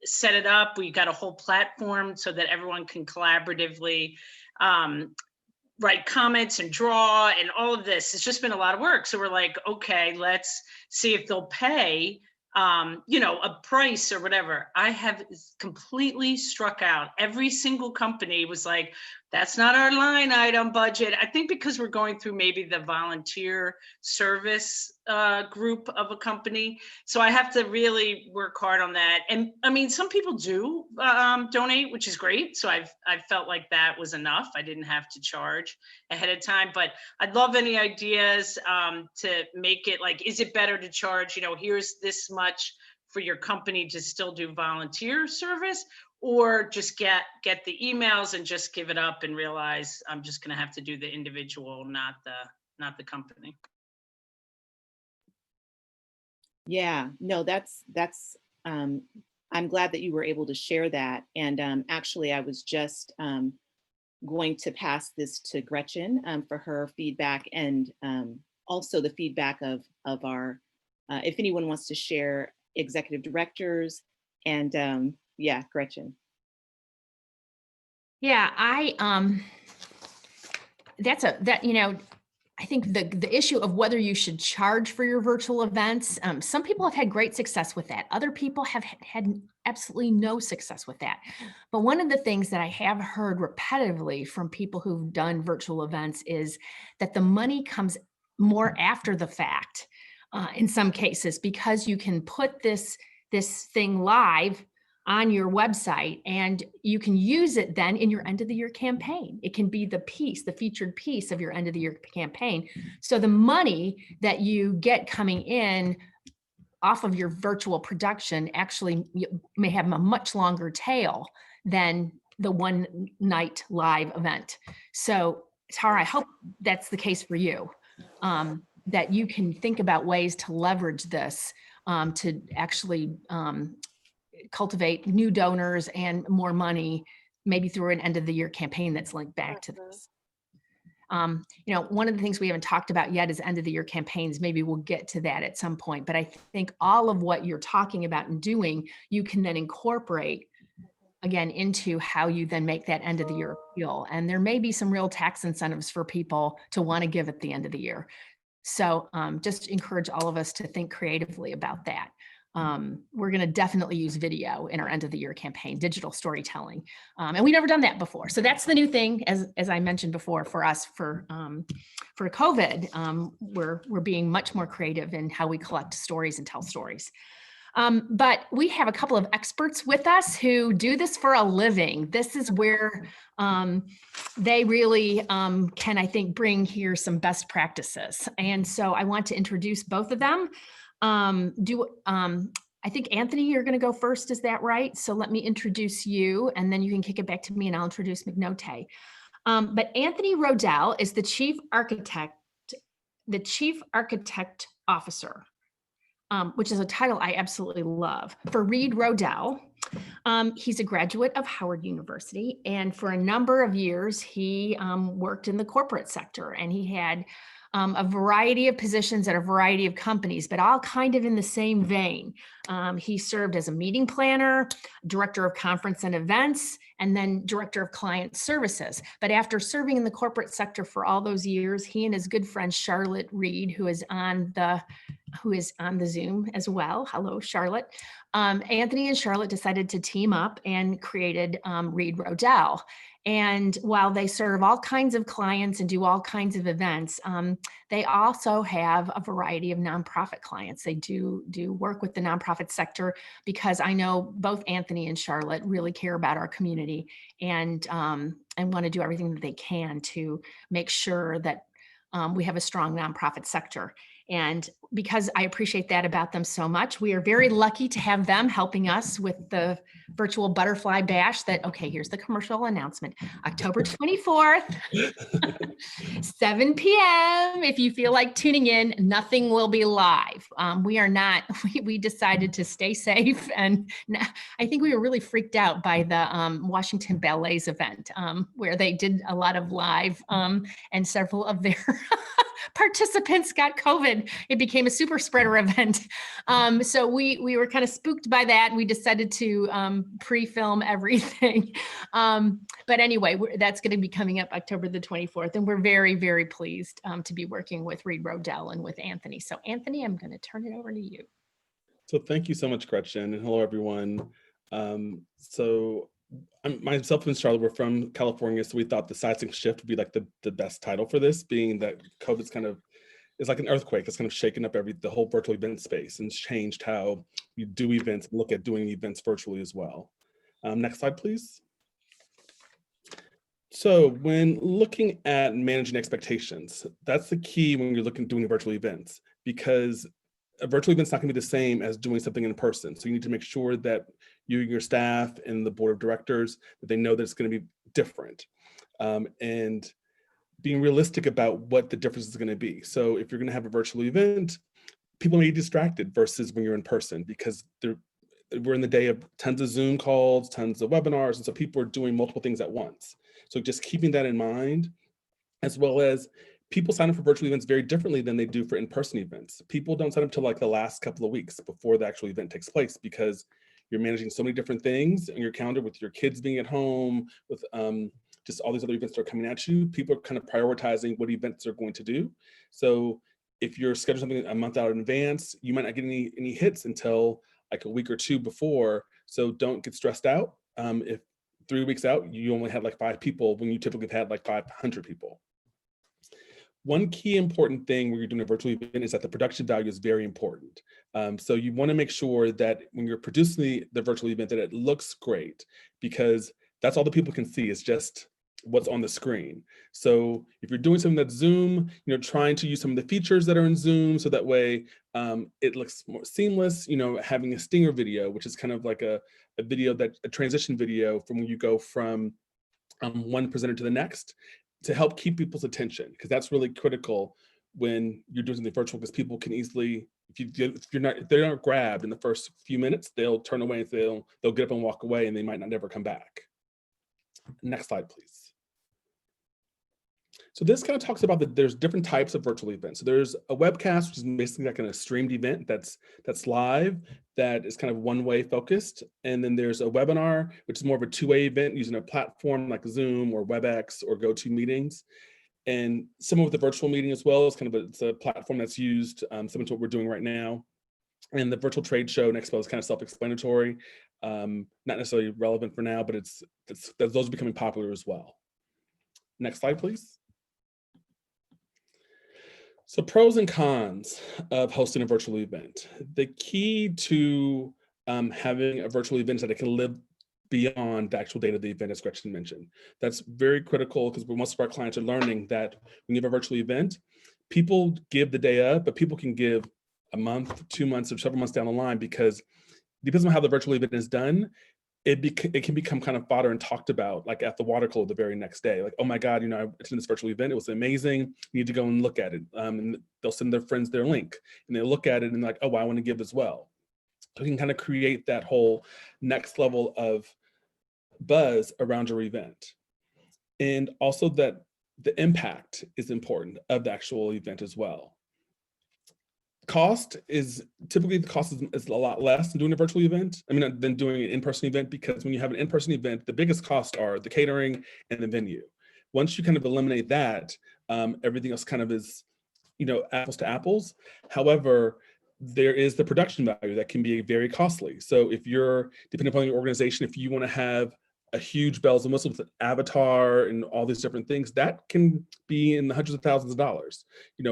set it up. We got a whole platform so that everyone can collaboratively write comments and draw and all of this. It's just been a lot of work. So we're like, okay, let's see if they'll pay a price or whatever. I have completely struck out. Every single company was like, that's not our line item budget. I think because we're going through maybe the volunteer service group of a company. So I have to really work hard on that. And I mean, some people do donate, which is great. So I felt like that was enough. I didn't have to charge ahead of time, but I'd love any ideas to make it like, is it better to charge, here's this much for your company to still do volunteer service, or just get the emails and just give it up and realize I'm just going to have to do the individual, not the company. Yeah, no, I'm glad that you were able to share that. And actually, I was just going to pass this to Gretchen for her feedback, and also the feedback of our, if anyone wants to share executive directors, and yeah, Gretchen. Yeah, I think the issue of whether you should charge for your virtual events, some people have had great success with that. Other people have had absolutely no success with that. But one of the things that I have heard repetitively from people who've done virtual events is that the money comes more after the fact, in some cases, because you can put this thing live on your website, and you can use it then in your end of the year campaign. It can be the featured piece of your end of the year campaign. So the money that you get coming in off of your virtual production actually may have a much longer tail than the one night live event. So Tara, I hope that's the case for you, that you can think about ways to leverage this to actually cultivate new donors and more money, maybe through an end of the year campaign that's linked back to this. One of the things we haven't talked about yet is end of the year campaigns. Maybe we'll get to that at some point, but I think all of what you're talking about and doing, you can then incorporate again into how you then make that end of the year appeal. And there may be some real tax incentives for people to want to give at the end of the year. So just encourage all of us to think creatively about that. We're going to definitely use video in our end of the year campaign, digital storytelling. And we've never done that before. So that's the new thing, as I mentioned before, for us for COVID. We're being much more creative in how we collect stories and tell stories. But we have a couple of experts with us who do this for a living. This is where they really can, I think, bring here some best practices. And so I want to introduce both of them. I think Anthony, you're going to go first. Is that right? So let me introduce you, and then you can kick it back to me, and I'll introduce McNote. But Anthony Rodell is the Chief Architect Officer, which is a title I absolutely love, for Reed Rodell. He's a graduate of Howard University, and for a number of years, he worked in the corporate sector, and he had a variety of positions at a variety of companies, but all kind of in the same vein. He served as a meeting planner, director of conference and events, and then director of client services. But after serving in the corporate sector for all those years, he and his good friend Charlotte Reed, who is on the Zoom as well. Hello, Charlotte. Anthony and Charlotte decided to team up and created Reed Rodell. And while they serve all kinds of clients and do all kinds of events, they also have a variety of nonprofit clients. They do work with the nonprofit sector, because I know both Anthony and Charlotte really care about our community and want to do everything that they can to make sure that we have a strong nonprofit sector. And because I appreciate that about them so much, we are very lucky to have them helping us with the virtual butterfly bash okay, here's the commercial announcement. October 24th, 7 p.m. If you feel like tuning in, nothing will be live. We decided to stay safe. And I think we were really freaked out by the Washington Ballet's event, where they did a lot of live, and several of their participants got COVID. It became a super spreader event. So we were kind of spooked by that. We decided to pre-film everything. But anyway, that's going to be coming up October the 24th. And we're very, very pleased to be working with Reed Rodell and with Anthony. So Anthony, I'm going to turn it over to you. So thank you so much, Gretchen, and hello, everyone. Myself and Charlotte, we're from California, so we thought the Seismic Shift would be like the best title for this, being that COVID's it's like an earthquake that's kind of shaken up the whole virtual event space and changed how we do events, look at doing events virtually as well. Next slide, please. So when looking at managing expectations, that's the key when you're doing virtual events, because a virtual event's not going to be the same as doing something in person. So you need to make sure that you and your staff and the board of directors, that they know that it's going to be different, and being realistic about what the difference is going to be. So if you're going to have a virtual event, people may be distracted versus when you're in person, because we're in the day of tons of Zoom calls, tons of webinars, and so people are doing multiple things at once. So just keeping that in mind, as well as people sign up for virtual events very differently than they do for in-person events. People don't sign up till like the last couple of weeks before the actual event takes place, because you're managing so many different things on your calendar, with your kids being at home, with just all these other events that are coming at you. People are kind of prioritizing what events they're going to do. So if you're scheduling something a month out in advance, you might not get any hits until like a week or two before. So don't get stressed out. If 3 weeks out, you only had like 5 people when you typically have had like 500 people. One key important thing when you're doing a virtual event is that the production value is very important. So you want to make sure that when you're producing the virtual event that it looks great, because that's all the people can see is just what's on the screen. So if you're doing something that's Zoom, trying to use some of the features that are in Zoom, so that way it looks more seamless, having a stinger video, which is kind of like a transition video from when you go from one presenter to the next, to help keep people's attention, because that's really critical when you're doing something virtual, because people can easily, if they're not grabbed in the first few minutes, they'll turn away and they'll get up and walk away, and they might not never come back. Next slide, please. So this kind of talks about that there's different types of virtual events. So there's a webcast, which is basically like a streamed event that's live, that is kind of one-way focused. And then there's a webinar, which is more of a two-way event using a platform like Zoom or WebEx or GoToMeetings. And similar with the virtual meeting as well, it's a platform that's used, similar to what we're doing right now. And the virtual trade show and expo is kind of self-explanatory, not necessarily relevant for now, but those are becoming popular as well. Next slide, please. So pros and cons of hosting a virtual event. The key to having a virtual event is that it can live beyond the actual date of the event, as Gretchen mentioned. That's very critical, because most of our clients are learning that when you have a virtual event, people give the day up, but people can give a month, 2 months, or several months down the line, because depends on how the virtual event is done, it can become kind of fodder and talked about, like at the water cooler the very next day. Like, oh my God, I attended this virtual event. It was amazing. You need to go and look at it. And they'll send their friends their link, and they look at it and like, oh, I want to give as well. So you can kind of create that whole next level of buzz around your event. And also that the impact is important of the actual event as well. Typically the cost is a lot less than doing a virtual event, than doing an in-person event, because when you have an in-person event, the biggest costs are the catering and the venue. Once you kind of eliminate that, everything else kind of is, apples to apples. However, there is the production value that can be very costly. So if you're, depending upon your organization, if you want to have a huge bells and whistles with an avatar and all these different things, that can be in the hundreds of thousands of dollars,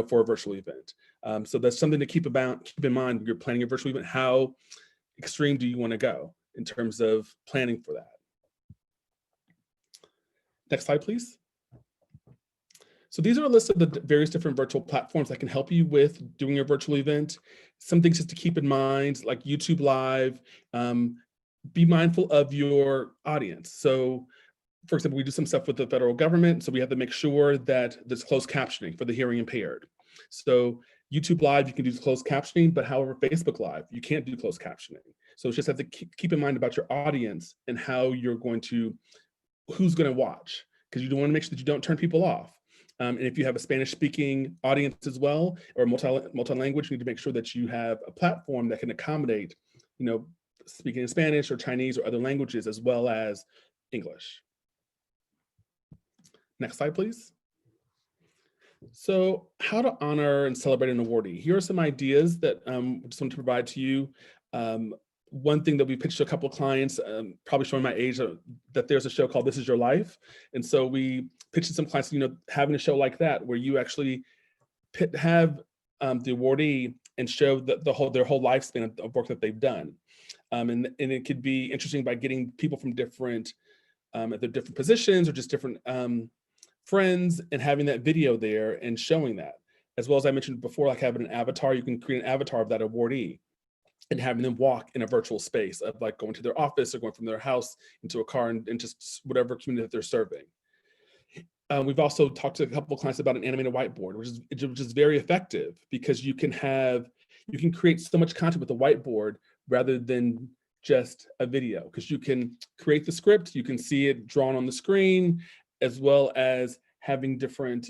for a virtual event. So that's something to keep in mind when you're planning a virtual event. How extreme do you want to go in terms of planning for that? Next slide, please. So these are a list of the various different virtual platforms that can help you with doing your virtual event. Some things just to keep in mind, like YouTube Live. Be mindful of your audience. So for example, we do some stuff with the federal government, so we have to make sure that there's closed captioning for the hearing impaired. So YouTube Live, you can do closed captioning, but however, Facebook Live, you can't do closed captioning. So just have to keep in mind about your audience and how you're who's going to watch, because you don't want to make sure that you don't turn people off. And if you have a Spanish speaking audience as well, or multi-language, you need to make sure that you have a platform that can accommodate, speaking in Spanish or Chinese or other languages, as well as English. Next slide, please. So how to honor and celebrate an awardee. Here are some ideas that I just want to provide to you. One thing that we pitched to a couple of clients, probably showing my age, that there's a show called This Is Your Life. And so we pitched to some clients, having a show like that, where you actually have the awardee and show their whole lifespan of work that they've done. And it could be interesting by getting people from different, at their different positions or just different friends, and having that video there and showing that. As well as I mentioned before, like having an avatar, you can create an avatar of that awardee and having them walk in a virtual space of like going to their office or going from their house into a car and just whatever community that they're serving. We've also talked to a couple of clients about an animated whiteboard, which is very effective, because you can have you can create so much content with a whiteboard rather than just a video, because you can create the script, you can see it drawn on the screen, as well as having different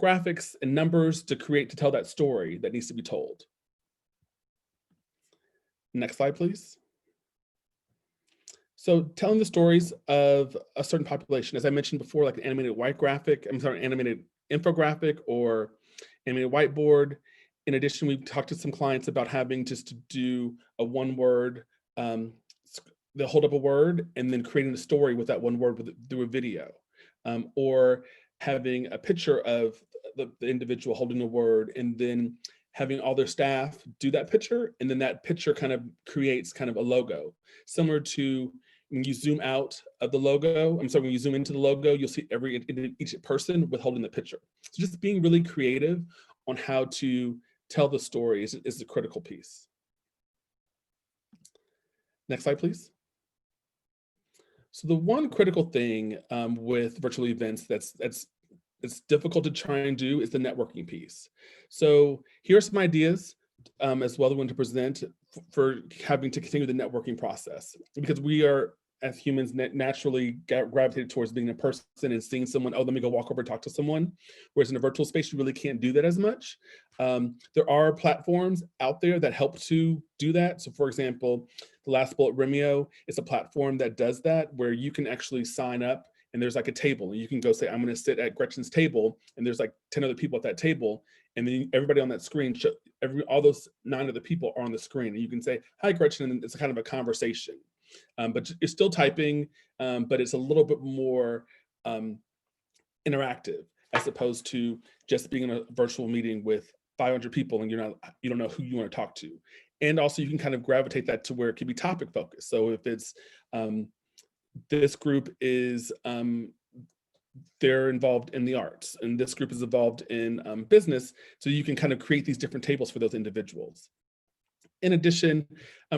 graphics and numbers to tell that story that needs to be told. Next slide, please. So telling the stories of a certain population, as I mentioned before, like an animated animated infographic or animated whiteboard. In addition, we've talked to some clients about having just to do a one word, they'll hold up a word and then creating a story with that one word through a video, or having a picture of the individual holding a word and then having all their staff do that picture, and then that picture kind of creates kind of a logo, similar to when you zoom out of the logo. When you zoom into the logo, you'll see each person with holding the picture. So just being really creative on how to tell the story is the critical piece. Next slide, please. So the one critical thing with virtual events that's difficult to try and do is the networking piece. So here are some ideas as well that I want to present for having to continue the networking process, because we are, as humans, naturally gravitated towards being a person and seeing someone, oh, let me go walk over and talk to someone. Whereas in a virtual space, you really can't do that as much. There are platforms out there that help to do that. So for example, the last bullet, Remio, is a platform that does that, where you can actually sign up and there's like a table, and you can go say, I'm going to sit at Gretchen's table, and there's like 10 other people at that table, and then everybody on that screen, all those 9 other people are on the screen, and you can say, hi, Gretchen, and it's kind of a conversation. But you're still typing, but it's a little bit more interactive, as opposed to just being in a virtual meeting with 500 people and you don't know who you want to talk to. And also you can kind of gravitate that to where it can be topic focused. So if it's this group is they're involved in the arts, and this group is involved in business, so you can kind of create these different tables for those individuals. In addition,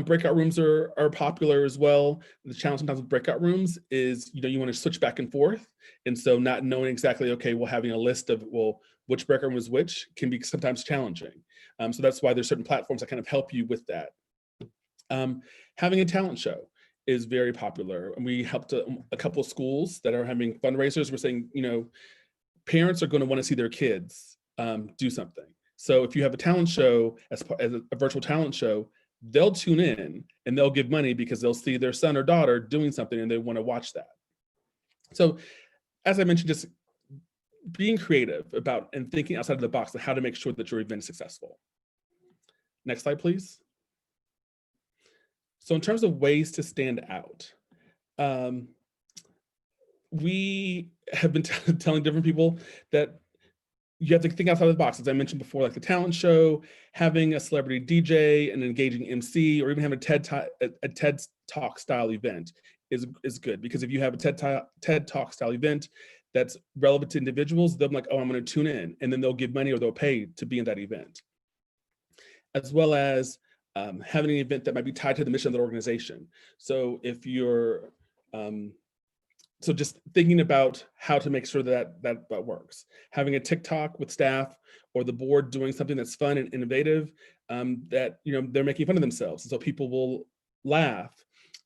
breakout rooms are popular as well. The challenge sometimes with breakout rooms is, you want to switch back and forth. And so not knowing exactly, okay, well, having a list of, well, which breakout room is which can be sometimes challenging. So that's why there's certain platforms that kind of help you with that. Having a talent show is very popular. And we helped a couple of schools that are having fundraisers. We're saying, parents are going to want to see their kids do something. So if you have a talent show as a virtual talent show, they'll tune in and they'll give money because they'll see their son or daughter doing something and they want to watch that. So as I mentioned, just being creative about and thinking outside of the box on how to make sure that your event is successful. Next slide, please. So in terms of ways to stand out, we have been telling different people that you have to think outside of the box. As I mentioned before, like the talent show, having a celebrity DJ, an engaging MC, or even having a TED Talk style event is good, because if you have a TED Talk style event that's relevant to individuals, they'll be like, oh, I'm going to tune in, and then they'll give money or they'll pay to be in that event. As well as having an event that might be tied to the mission of the organization. So if you're, so just thinking about how to make sure that works. Having a TikTok with staff or the board doing something that's fun and innovative, that they're making fun of themselves, and so people will laugh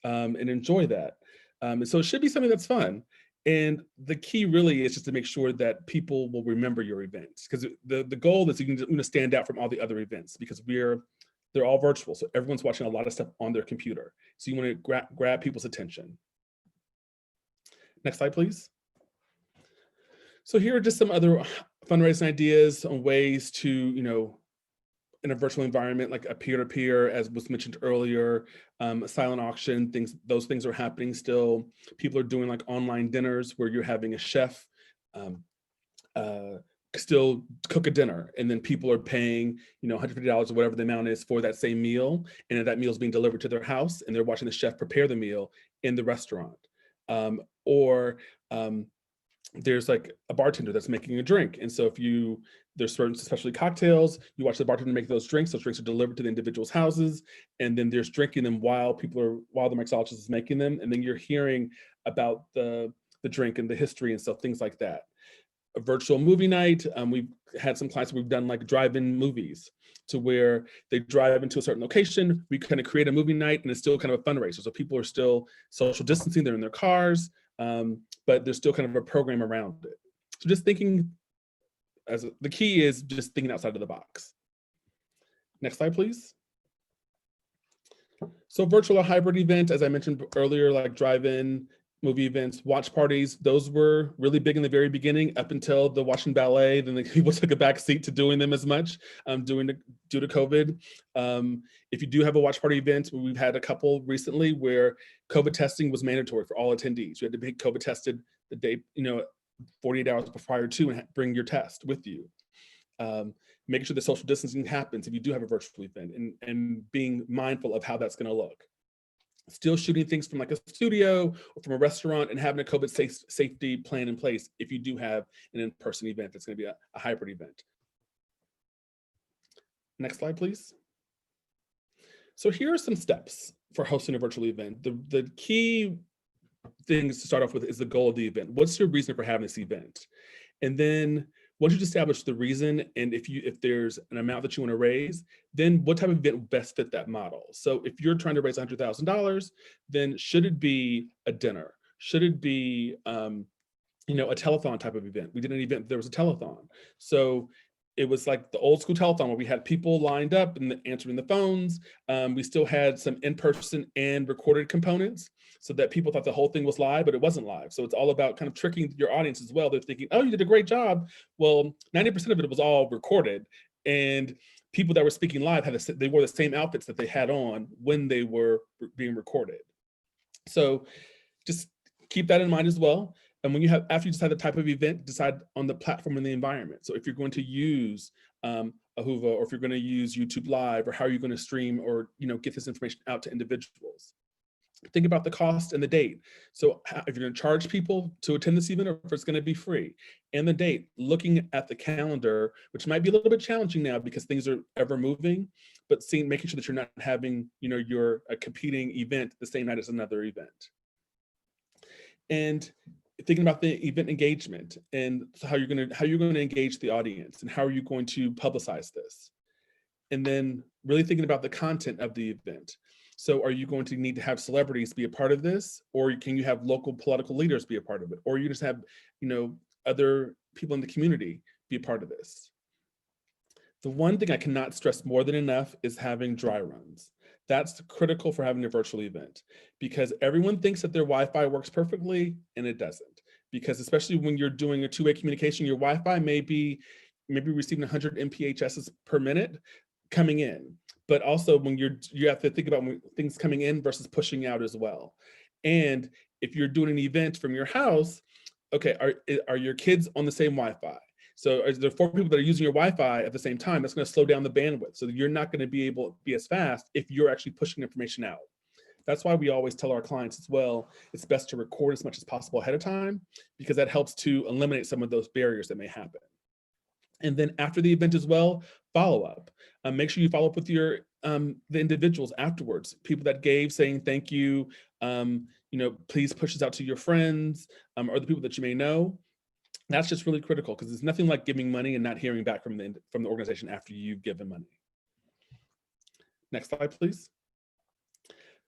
and enjoy that. And so it should be something that's fun. And the key really is just to make sure that people will remember your events, because the goal is you can stand out from all the other events, because they're all virtual, so everyone's watching a lot of stuff on their computer. So you want to grab people's attention. Next slide, please. So here are just some other fundraising ideas on ways to, in a virtual environment, like a peer-to-peer, as was mentioned earlier, a silent auction, those things are happening still. People are doing like online dinners where you're having a chef still cook a dinner, and then people are paying, $150 or whatever the amount is for that same meal, and that meal is being delivered to their house, and they're watching the chef prepare the meal in the restaurant. There's like a bartender that's making a drink. And so there's certain, especially cocktails, you watch the bartender make those drinks are delivered to the individual's houses. And then there's drinking them while the mixologist is making them. And then you're hearing about the drink and the history and stuff, things like that. a virtual movie night. We've had some clients we've done like drive-in movies to where they drive into a certain location. We kind of create a movie night and it's still kind of a fundraiser. So people are still social distancing, they're in their cars, but there's still kind of a program around it. So just thinking, the key is just thinking outside of the box. Next slide, please. So virtual or hybrid event, as I mentioned earlier, like drive-in movie events, watch parties, those were really big in the very beginning up until the Washington Ballet. Then the people took a back seat to doing them as much due to COVID. If you do have a watch party event, we've had a couple recently where COVID testing was mandatory for all attendees. You had to be COVID tested the day, 48 hours prior to, and bring your test with you. Making sure the social distancing happens if you do have a virtual event, and being mindful of how that's going to look. Still shooting things from like a studio or from a restaurant and having a COVID safety plan in place if you do have an in-person event that's going to be a hybrid event. Next slide, please. So here are some steps for hosting a virtual event. The key things to start off with is the goal of the event. What's your reason for having this event? And then once you establish the reason, and if there's an amount that you want to raise, then what type of event will best fit that model? So if you're trying to raise $100,000, then should it be a dinner? Should it be a telethon type of event? We did an event, there was a telethon. So it was like the old school telethon where we had people lined up and answering the phones. We still had some in-person and recorded components so that people thought the whole thing was live, but it wasn't live. So it's all about kind of tricking your audience as well. They're thinking, oh, you did a great job. Well, 90% of it was all recorded. And people that were speaking live, they wore the same outfits that they had on when they were being recorded. So just keep that in mind as well. And when after you decide the type of event, decide on the platform and the environment. So if you're going to use Ahuva, or if you're going to use YouTube Live, or how are you going to stream or get this information out to individuals? Think about the cost and the date. So if you're going to charge people to attend this event, or if it's going to be free, and the date, looking at the calendar, which might be a little bit challenging now because things are ever moving, but making sure that you're not having your competing event the same night as another event. And thinking about the event engagement and how you're going to engage the audience and how are you going to publicize this. And then really thinking about the content of the event. So are you going to need to have celebrities be a part of this, or can you have local political leaders be a part of it, or you just have other people in the community be a part of this? The one thing I cannot stress more than enough is having dry runs. That's critical for having a virtual event, because everyone thinks that their Wi-Fi works perfectly, and it doesn't. Because especially when you're doing a two-way communication, your Wi-Fi may be receiving 100 MPHs per minute coming in. But also when you have to think about things coming in versus pushing out as well. And if you're doing an event from your house, okay, are your kids on the same Wi-Fi? So is there 4 people that are using your Wi-Fi at the same time? That's going to slow down the bandwidth. So you're not going to be able to be as fast if you're actually pushing information out. That's why we always tell our clients as well, it's best to record as much as possible ahead of time, because that helps to eliminate some of those barriers that may happen. And then after the event as well, follow up. Make sure you follow up with the individuals afterwards, people that gave, saying thank you, please push this out to your friends or the people that you may know. That's just really critical, because there's nothing like giving money and not hearing back from the organization after you've given money. Next slide, please.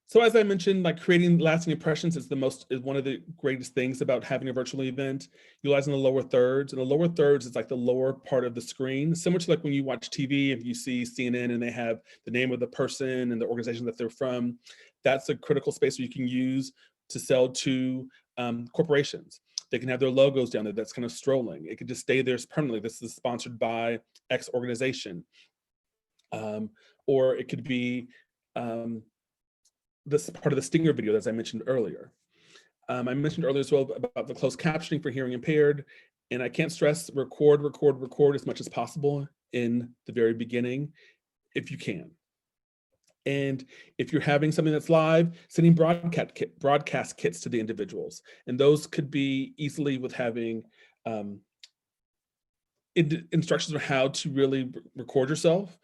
So as I mentioned, like creating lasting impressions is one of the greatest things about having a virtual event. Utilizing the lower thirds, and the lower thirds is like the lower part of the screen, similar to like when you watch TV, if you see CNN and they have the name of the person and the organization that they're from. That's a critical space where you can use to sell to corporations. They can have their logos down there that's kind of strolling. It could just stay there permanently. This is sponsored by X organization. Or it could be this part of the stinger video, as I mentioned earlier. I mentioned earlier as well about the closed captioning for hearing impaired, and I can't stress record as much as possible in the very beginning, if you can. And if you're having something that's live, sending broadcast kits to the individuals. And those could be easily with having instructions on how to really record yourself,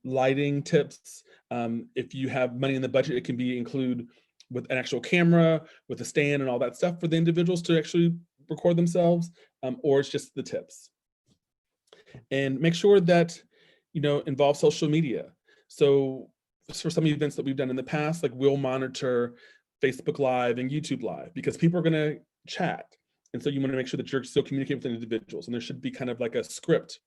lighting tips. If you have money in the budget, it can include with an actual camera, with a stand and all that stuff for the individuals to actually record themselves. or it's just the tips. And make sure that, involve social media. So for some events that we've done in the past, like we'll monitor Facebook Live and YouTube Live because people are going to chat. And so you want to make sure that you're still communicating with individuals. And there should be kind of like a script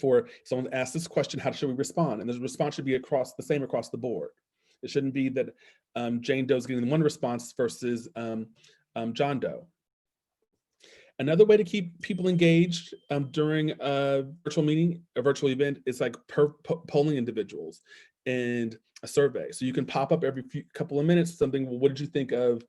for someone asks this question, how should we respond? And the response should be the same across the board. It shouldn't be that Jane Doe's getting one response versus John Doe. Another way to keep people engaged during a virtual meeting, a virtual event, is like polling individuals and a survey. So you can pop up every couple of minutes something, well, what did you think of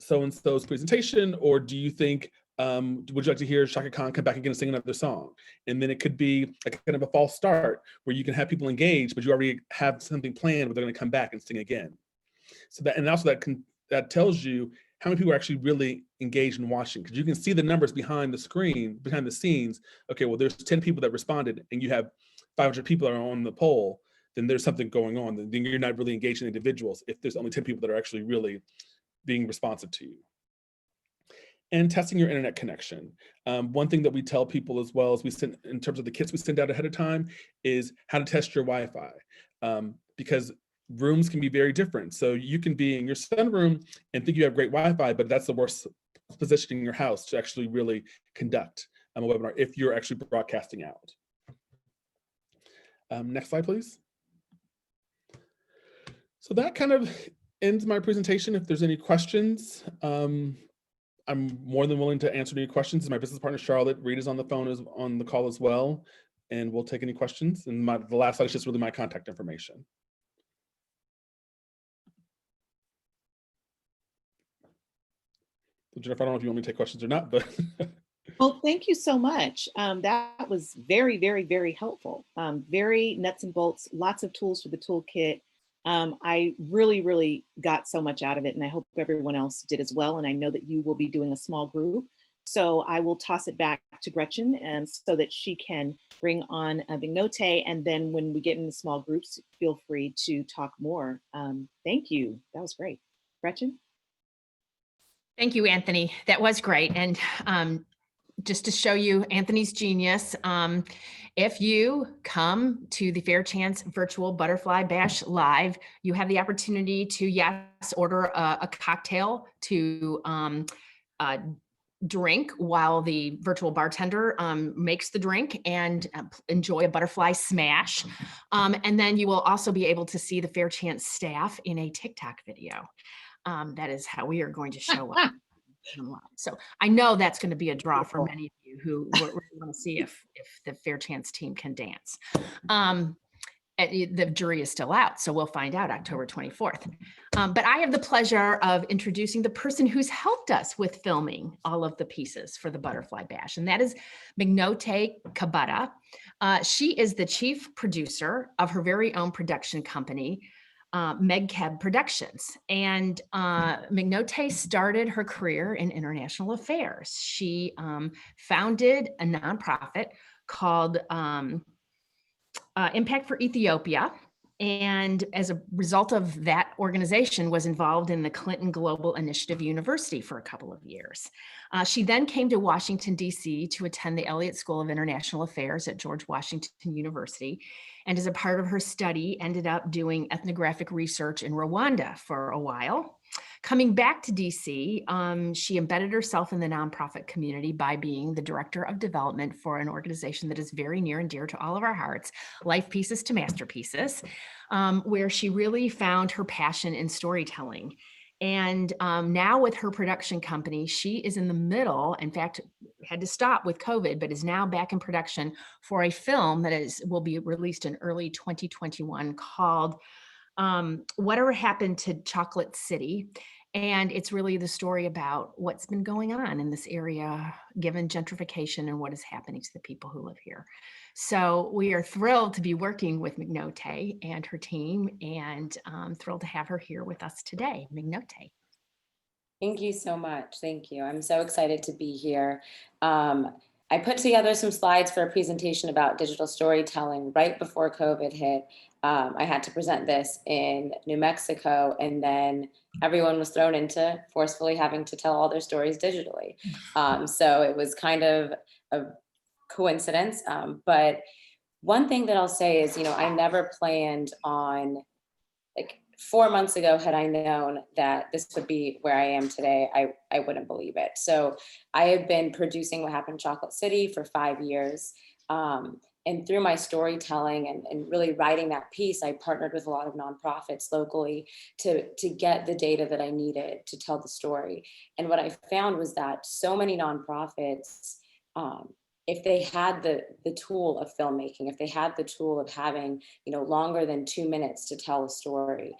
so-and-so's presentation? Or do you think, would you like to hear Shaka Khan come back again and sing another song? And then it could be like kind of a false start where you can have people engaged, but you already have something planned where they're going to come back and sing again. So that, and also that tells you how many people are actually really engaged in watching, because you can see the numbers behind the screen, behind the scenes. Okay, well, there's 10 people that responded and you have 500 people that are on the poll, then there's something going on. Then you're not really engaging individuals if there's only 10 people that are actually really being responsive to you. And testing your internet connection. One thing that we tell people as well as we send, in terms of the kits we send out ahead of time, is how to test your Wi-Fi, because rooms can be very different. So you can be in your sunroom and think you have great Wi-Fi, but that's the worst position in your house to actually really conduct a webinar if you're actually broadcasting out. Next slide, please. So that kind of ends my presentation. If there's any questions, I'm more than willing to answer any questions. My business partner, Charlotte Reed, is on the phone, is on the call as well, and we'll take any questions. And the last slide is just really my contact information. So Jennifer, I don't know if you want me to take questions or not, but. Well, thank you so much. That was very, very, very helpful. Very nuts and bolts, lots of tools for the toolkit. I really, really got so much out of it, and I hope everyone else did as well. And I know that you will be doing a small group. So I will toss it back to Gretchen and so that she can bring on Vignote. And then when we get into small groups, feel free to talk more. Thank you. That was great. Gretchen? Thank you, Anthony. That was great. And just to show you Anthony's genius, if you come to the Fair Chance Virtual Butterfly Bash Live, you have the opportunity to, yes, order a cocktail to drink while the virtual bartender makes the drink, and enjoy a butterfly smash. And then you will also be able to see the Fair Chance staff in a TikTok video. That is how we are going to show up. So I know that's going to be a draw for many of you who really want to see if the Fair Chance team can dance. The jury is still out, so we'll find out October 24th. But I have the pleasure of introducing the person who's helped us with filming all of the pieces for the Butterfly Bash, and that is Vignote Kabata. She is the chief producer of her very own production company, MegKeb Productions. And Vignote started her career in international affairs. She founded a nonprofit called Impact for Ethiopia. And as a result of that organization, was involved in the Clinton Global Initiative University for a couple of years. She then came to Washington, D.C. to attend the Elliott School of International Affairs at George Washington University. And as a part of her study, ended up doing ethnographic research in Rwanda for a while. Coming back to DC, she embedded herself in the nonprofit community by being the director of development for an organization that is very near and dear to all of our hearts, Life Pieces to Masterpieces, where she really found her passion in storytelling. And now with her production company, she is in the middle, in fact, had to stop with COVID, but is now back in production for a film that will be released in early 2021 called Whatever Happened to Chocolate City. And it's really the story about what's been going on in this area, given gentrification and what is happening to the people who live here. So we are thrilled to be working with Vignote and her team, and thrilled to have her here with us today. Vignote. Thank you so much. Thank you. I'm so excited to be here. I put together some slides for a presentation about digital storytelling right before COVID hit. I had to present this in New Mexico, and then everyone was thrown into forcefully having to tell all their stories digitally. So it was kind of a coincidence. But one thing that I'll say is, I never planned on, like 4 months ago, had I known that this would be where I am today, I wouldn't believe it. So I have been producing What Happened in Chocolate City for 5 years. And through my storytelling and really writing that piece, I partnered with a lot of nonprofits locally to get the data that I needed to tell the story. And what I found was that so many nonprofits, if they had the tool of filmmaking, if they had the tool of having, longer than 2 minutes to tell a story,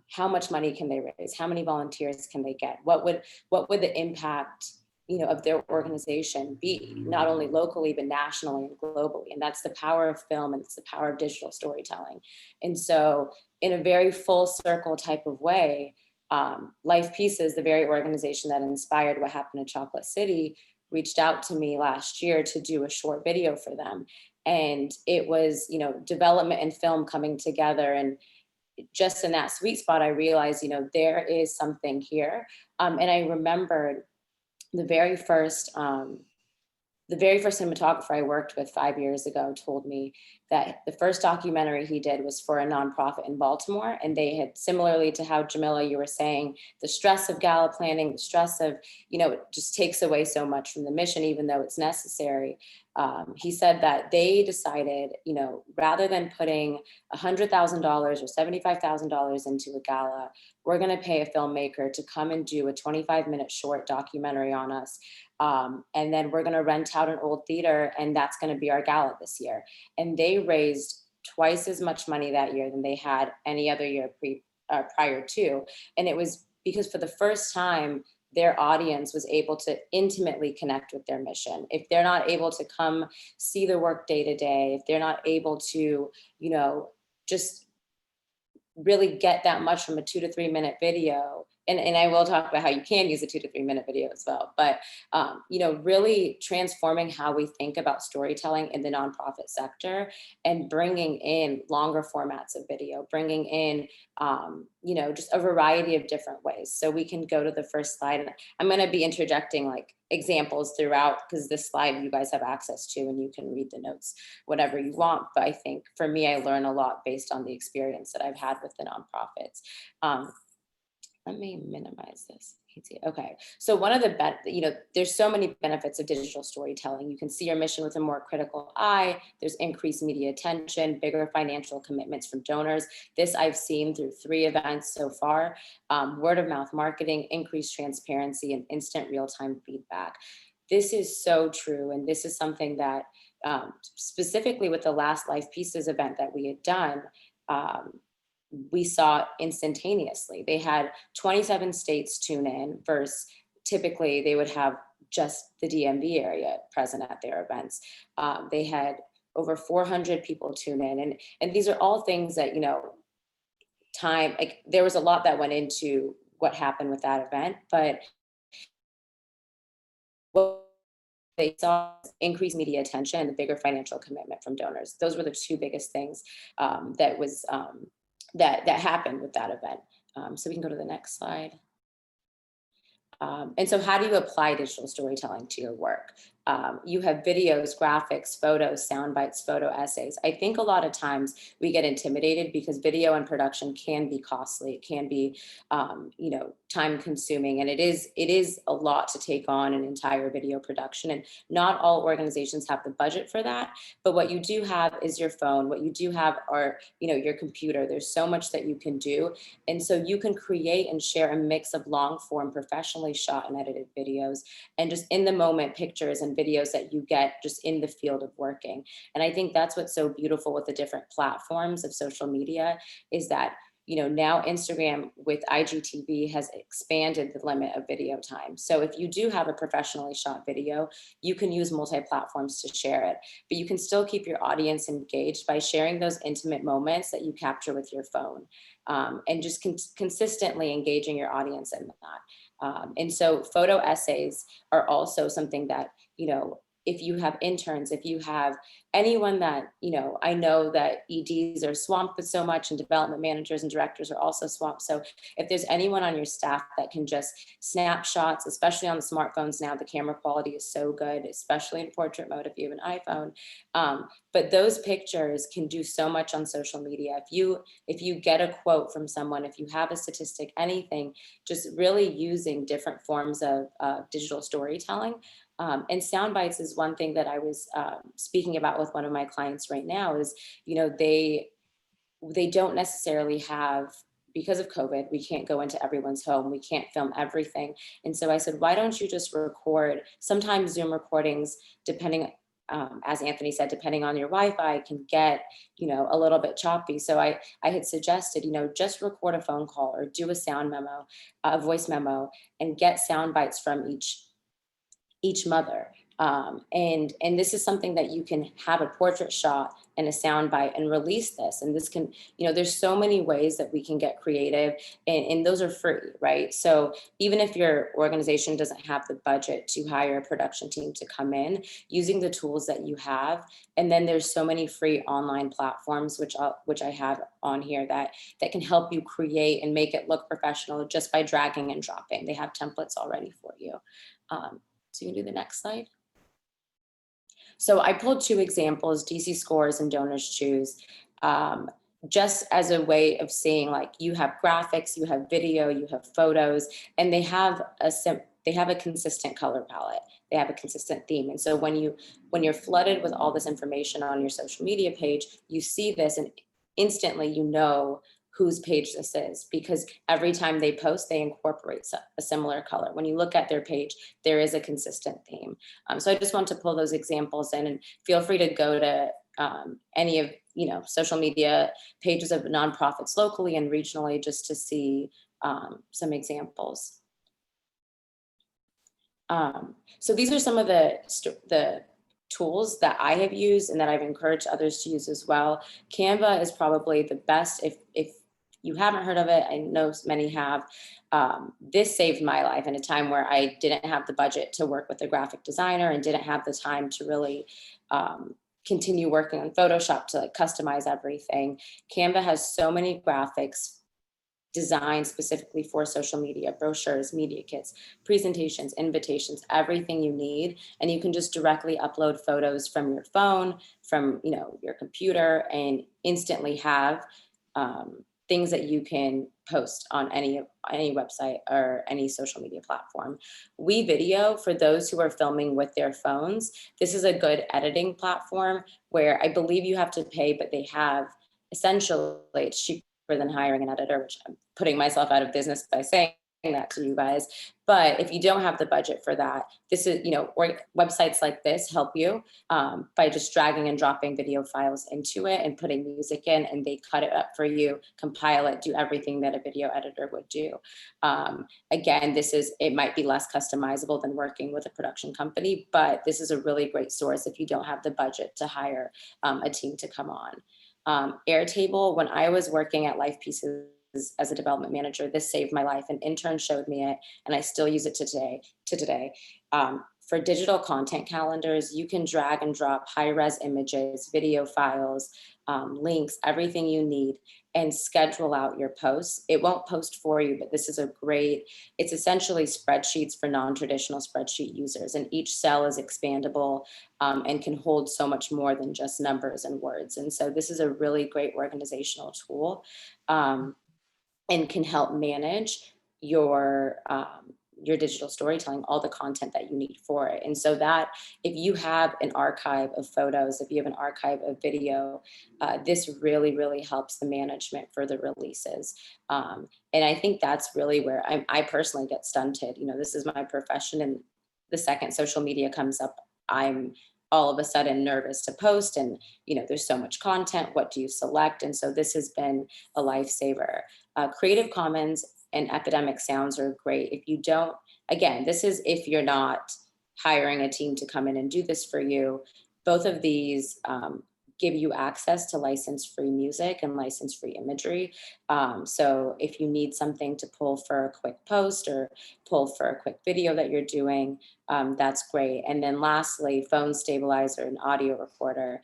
how much money can they raise? How many volunteers can they get? What would the impact, of their organization be, not only locally, but nationally and globally? And that's the power of film, and it's the power of digital storytelling. And so in a very full circle type of way, Life Pieces, the very organization that inspired What Happened in Chocolate City, reached out to me last year to do a short video for them. And it was, development and film coming together. And just in that sweet spot, I realized, there is something here. And I remembered the very first cinematographer I worked with 5 years ago told me that the first documentary he did was for a nonprofit in Baltimore. And they had, similarly to how Jamila, you were saying, the stress of gala planning, the stress of, it just takes away so much from the mission, even though it's necessary. He said that they decided, rather than putting $100,000 or $75,000 into a gala, we're going to pay a filmmaker to come and do a 25-minute short documentary on us. And then we're going to rent out an old theater, and that's going to be our gala this year. And they raised twice as much money that year than they had any other year prior to. And it was because for the first time, their audience was able to intimately connect with their mission. If they're not able to come see the work day to day, if they're not able to, just really get that much from a 2 to 3 minute video. And I will talk about how you can use a 2 to 3 minute video as well. But, really transforming how we think about storytelling in the nonprofit sector and bringing in longer formats of video, bringing in, just a variety of different ways. So we can go to the first slide. And I'm going to be interjecting like examples throughout, because this slide you guys have access to and you can read the notes, whatever you want. But I think for me, I learn a lot based on the experience that I've had with the nonprofits. Let me minimize this. Okay, so one of the there's so many benefits of digital storytelling. You can see your mission with a more critical eye. There's increased media attention, bigger financial commitments from donors. This I've seen through 3 events so far. Word of mouth marketing, increased transparency, and instant real-time feedback. This is so true. And this is something that specifically with the last Life Pieces event that we had done, we saw instantaneously. They had 27 states tune in versus typically they would have just the DMV area present at their events. They had over 400 people tune in. And these are all things that, time, like there was a lot that went into what happened with that event, but what they saw increased media attention and the bigger financial commitment from donors. Those were the 2 biggest things that happened with that event. So we can go to the next slide. And so how do you apply digital storytelling to your work? You have videos, graphics, photos, sound bites, photo essays. I think a lot of times we get intimidated because video and production can be costly. It can be, time consuming. And it is a lot to take on an entire video production. And not all organizations have the budget for that. But what you do have is your phone. What you do have are, your computer. There's so much that you can do. And so you can create and share a mix of long form, professionally shot and edited videos, and just in the moment pictures and videos that you get just in the field of working. And I think that's what's so beautiful with the different platforms of social media is that, now Instagram with IGTV has expanded the limit of video time. So if you do have a professionally shot video, you can use multi-platforms to share it, but you can still keep your audience engaged by sharing those intimate moments that you capture with your phone, and just consistently engaging your audience in that. And so photo essays are also something that, if you have interns, if you have anyone that, you know, I know that EDs are swamped with so much, and development managers and directors are also swamped. So if there's anyone on your staff that can just snapshots, especially on the smartphones now, the camera quality is so good, especially in portrait mode if you have an iPhone. But those pictures can do so much on social media. If you get a quote from someone, if you have a statistic, anything, just really using different forms of digital storytelling. And sound bites is one thing that I was speaking about with one of my clients right now is, you know, they don't necessarily have, because of COVID, we can't go into everyone's home. We can't film everything. And so I said, why don't you just record? Sometimes Zoom recordings, depending, as Anthony said, depending on your Wi-Fi, can get, you know, a little bit choppy. So I had suggested, you know, just record a phone call or do a sound memo, a voice memo, and get sound bites from each mother. And this is something that you can have a portrait shot and a sound bite and release this. And this can, you know, there's so many ways that we can get creative, and those are free, right? So even if your organization doesn't have the budget to hire a production team to come in, using the tools that you have, and then there's so many free online platforms, which I have on here that can help you create and make it look professional just by dragging and dropping. They have templates already for you. So you can do the next slide. So I pulled two examples, DC Scores and Donors Choose, just as a way of saying, like, you have graphics, you have video, you have photos, and they have a consistent color palette. They have a consistent theme. And so when you're flooded with all this information on your social media page, you see this and instantly you know whose page this is, because every time they post, they incorporate a similar color. When you look at their page, there is a consistent theme. So I just want to pull those examples in, and feel free to go to any of, you know, social media pages of nonprofits locally and regionally just to see some examples. So these are some of the tools that I have used and that I've encouraged others to use as well. Canva is probably the best. If you haven't heard of it, I know many have. This saved my life in a time where I didn't have the budget to work with a graphic designer and didn't have the time to really continue working on Photoshop to, like, customize everything. Canva has so many graphics designed specifically for social media, brochures, media kits, presentations, invitations, everything you need. And you can just directly upload photos from your phone, from, you know, your computer, and instantly have things that you can post on any website or any social media platform. WeVideo, for those who are filming with their phones, this is a good editing platform where I believe you have to pay, but they have essentially, it's cheaper than hiring an editor, which I'm putting myself out of business by saying that to you guys. But if you don't have the budget for that, this is, you know, or websites like this help you by just dragging and dropping video files into it and putting music in, and they cut it up for you, compile it, do everything that a video editor would do. Again, it might be less customizable than working with a production company, but this is a really great source if you don't have the budget to hire a team to come on. Airtable, when I was working at Life Pieces as a development manager, this saved my life. An intern showed me it, and I still use it to today. For digital content calendars, you can drag and drop high-res images, video files, links, everything you need, and schedule out your posts. It won't post for you, but this is it's essentially spreadsheets for non-traditional spreadsheet users, and each cell is expandable and can hold so much more than just numbers and words. And so this is a really great organizational tool and can help manage your digital storytelling, all the content that you need for it. And so that if you have an archive of photos, if you have an archive of video, this really, really helps the management for the releases. And I think that's really where I personally get stunted. You know, this is my profession, and the second social media comes up, I'm all of a sudden nervous to post, and, you know, there's so much content, what do you select? And so this has been a lifesaver. Creative Commons and Epidemic Sounds are great. If you don't, again, this is if you're not hiring a team to come in and do this for you. Both of these give you access to license-free music and license-free imagery. So if you need something to pull for a quick post or pull for a quick video that you're doing, that's great. And then lastly, phone stabilizer and audio recorder.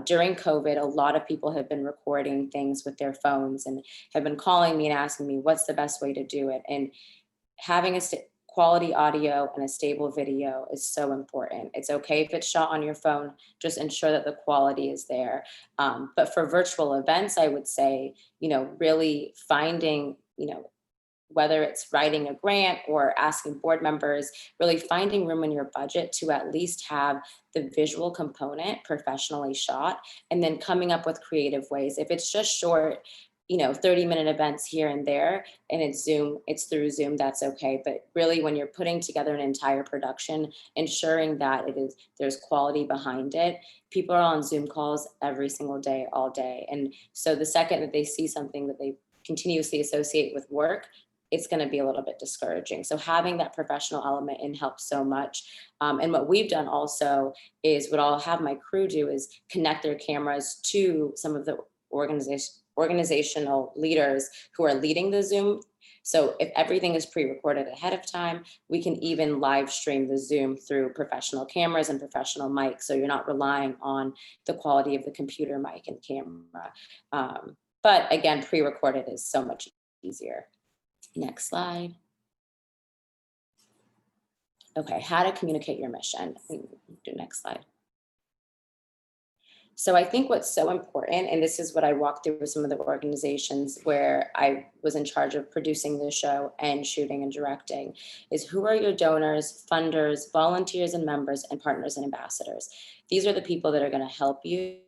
During COVID, a lot of people have been recording things with their phones and have been calling me and asking me what's the best way to do it. And having a quality audio and a stable video is so important. It's okay if it's shot on your phone, just ensure that the quality is there. But for virtual events, I would say, really finding, whether it's writing a grant or asking board members, really finding room in your budget to at least have the visual component professionally shot, and then coming up with creative ways. If it's just short, 30-minute events here and there, and it's through Zoom, that's okay. But really, when you're putting together an entire production, ensuring that there's quality behind it. People are on Zoom calls every single day, all day. And so the second that they see something that they continuously associate with work, it's going to be a little bit discouraging. So having that professional element in helps so much. And what we've done also is, what I'll have my crew do is connect their cameras to some of the organizational leaders who are leading the Zoom. So if everything is pre-recorded ahead of time, we can even live stream the Zoom through professional cameras and professional mics. So you're not relying on the quality of the computer mic and camera. But again, pre-recorded is so much easier. Next slide. Okay, how to communicate your mission. Do next slide. So I think what's so important, and this is what I walked through with some of the organizations where I was in charge of producing the show and shooting and directing, is who are your donors, funders, volunteers and members, and partners and ambassadors. These are the people that are going to help you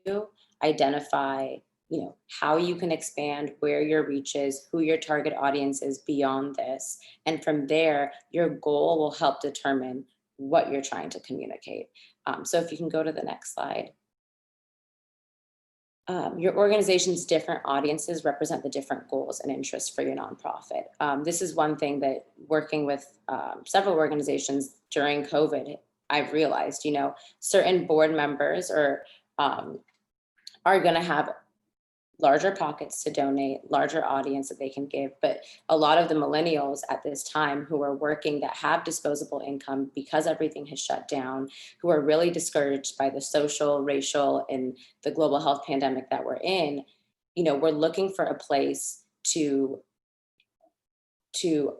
identify, how you can expand, where your reach is, who your target audience is beyond this. And from there, your goal will help determine what you're trying to communicate. So if you can go to the next slide. Your organization's different audiences represent the different goals and interests for your nonprofit. This is one thing that, working with several organizations during COVID, I've realized, certain board members are going to have larger pockets to donate, larger audience that they can give. But a lot of the millennials at this time who are working, that have disposable income because everything has shut down, who are really discouraged by the social, racial, and the global health pandemic that we're in, we're looking for a place to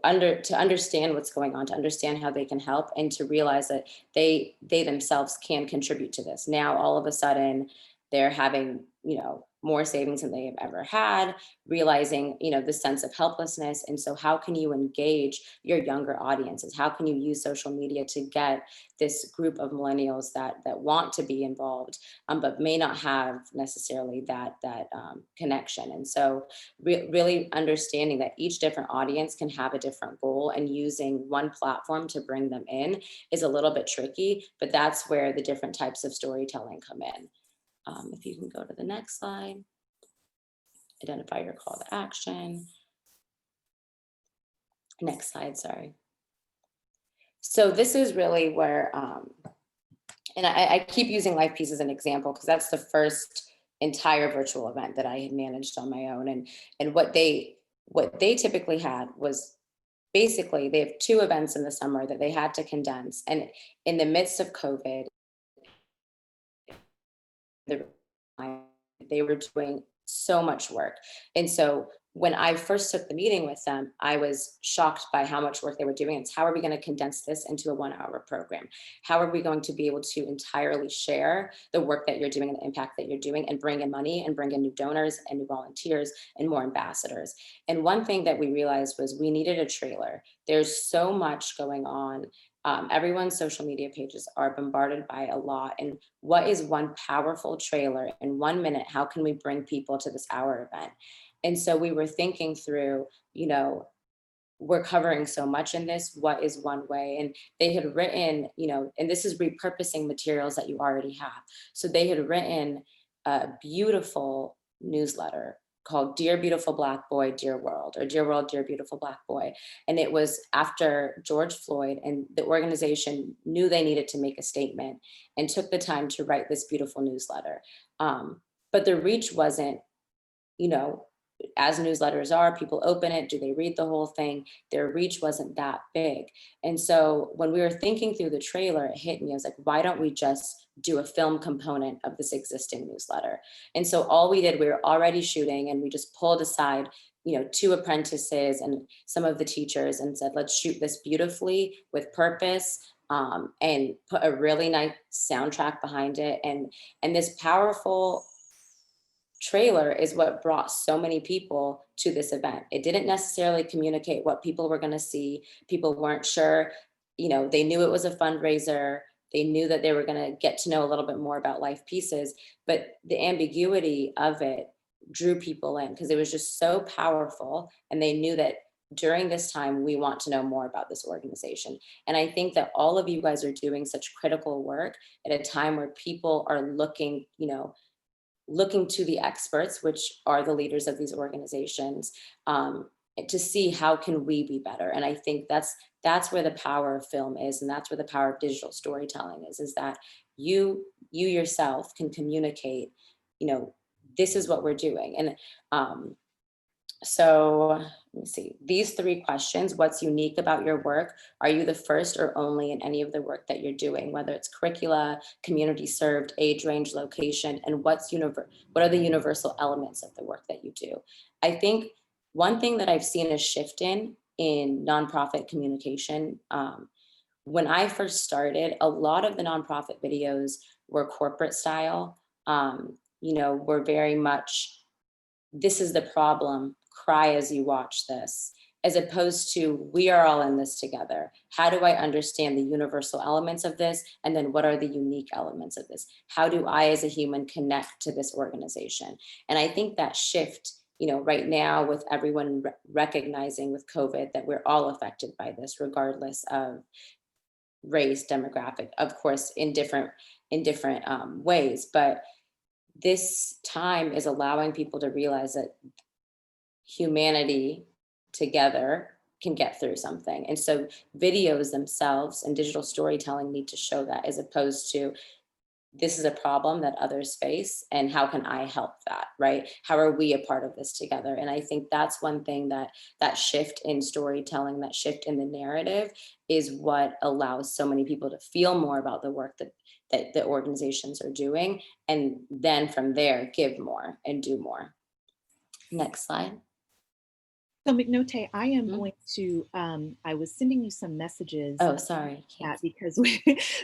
understand what's going on, to understand how they can help, and to realize that they themselves can contribute to this. Now, all of a sudden, they're having, more savings than they have ever had, realizing, the sense of helplessness. And so how can you engage your younger audiences? How can you use social media to get this group of millennials that want to be involved, but may not have necessarily that connection? And so really understanding that each different audience can have a different goal, and using one platform to bring them in is a little bit tricky, but that's where the different types of storytelling come in. If you can go to the next slide, identify your call to action. Next slide, sorry. So this is really where, and I keep using Life Peace as an example because that's the first entire virtual event that I had managed on my own. And what they typically had was, basically, they have 2 events in the summer that they had to condense. And in the midst of COVID, they were doing so much work. And so when I first took the meeting with them, I was shocked by how much work they were doing. It's, how are we going to condense this into a 1-hour program? How are we going to be able to entirely share the work that you're doing and the impact that you're doing, and bring in money and bring in new donors and new volunteers and more ambassadors? And one thing that we realized was we needed a trailer. There's so much going on. Everyone's social media pages are bombarded by a lot. And what is one powerful trailer in 1 minute? How can we bring people to this hour event? And so we were thinking through, we're covering so much in this, what is one way? And they had written, and this is repurposing materials that you already have. So they had written a beautiful newsletter called Dear Beautiful Black Boy, Dear World, or Dear World, Dear Beautiful Black Boy. And it was after George Floyd, and the organization knew they needed to make a statement and took the time to write this beautiful newsletter. but the reach wasn't, you know, as newsletters are, people open it, do they read the whole thing? Their reach wasn't that big. And so when we were thinking through the trailer, it hit me. I was like, why don't we just do a film component of this existing newsletter? And so all we did, we were already shooting, and we just pulled aside, you know, 2 apprentices and some of the teachers and said, let's shoot this beautifully with purpose, and put a really nice soundtrack behind it. And this powerful trailer is what brought so many people to this event. It didn't necessarily communicate what people were going to see. People weren't sure, you know, they knew it was a fundraiser. They knew that they were going to get to know a little bit more about Life Pieces, but the ambiguity of it drew people in because it was just so powerful. And they knew that during this time, we want to know more about this organization. And I think that all of you guys are doing such critical work at a time where people are looking, you know, looking to the experts, which are the leaders of these organizations, to see how can we be better. And I think that's where the power of film is, and that's where the power of digital storytelling is that you yourself can communicate, you know, this is what we're doing. And so let me see, these 3 questions: what's unique about your work? Are you the first or only in any of the work that you're doing, whether it's curricula, community served, age range, location, and what are the universal elements of the work that you do? I think one thing that I've seen a shift in nonprofit communication, when I first started, a lot of the nonprofit videos were corporate style, you know, were very much, this is the problem, cry as you watch this, as opposed to, we are all in this together. How do I understand the universal elements of this? And then what are the unique elements of this? How do I as a human connect to this organization? And I think that shift, you know, right now with everyone recognizing with COVID that we're all affected by this, regardless of race, demographic, of course, in different ways. But this time is allowing people to realize that humanity together can get through something. And so videos themselves and digital storytelling need to show that, as opposed to, this is a problem that others face and how can I help that, right? How are we a part of this together? And I think that's one thing that shift in storytelling, that shift in the narrative is what allows so many people to feel more about the work that the organizations are doing. And then from there, give more and do more. Next slide. So McNote, I am going to, I was sending you some messages. Oh, sorry.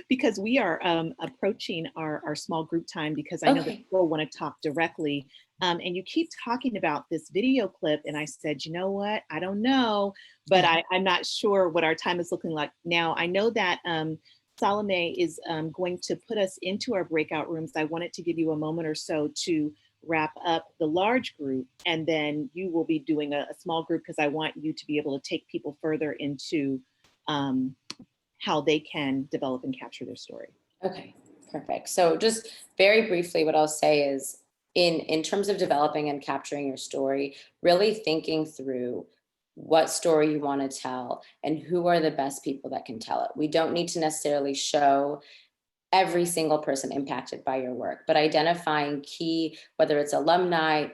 Because we are approaching our small group time, because I know that people want to talk directly. And you keep talking about this video clip. And I said, you know what? I don't know, but I'm not sure what our time is looking like now. I know that Salome is going to put us into our breakout rooms. I wanted to give you a moment or so to wrap up the large group, and then you will be doing a small group, because I want you to be able to take people further into how they can develop and capture their story. Okay, perfect. So just very briefly, what I'll say is in terms of developing and capturing your story, really thinking through what story you want to tell and who are the best people that can tell it. We don't need to necessarily show every single person impacted by your work, but identifying key, whether it's alumni,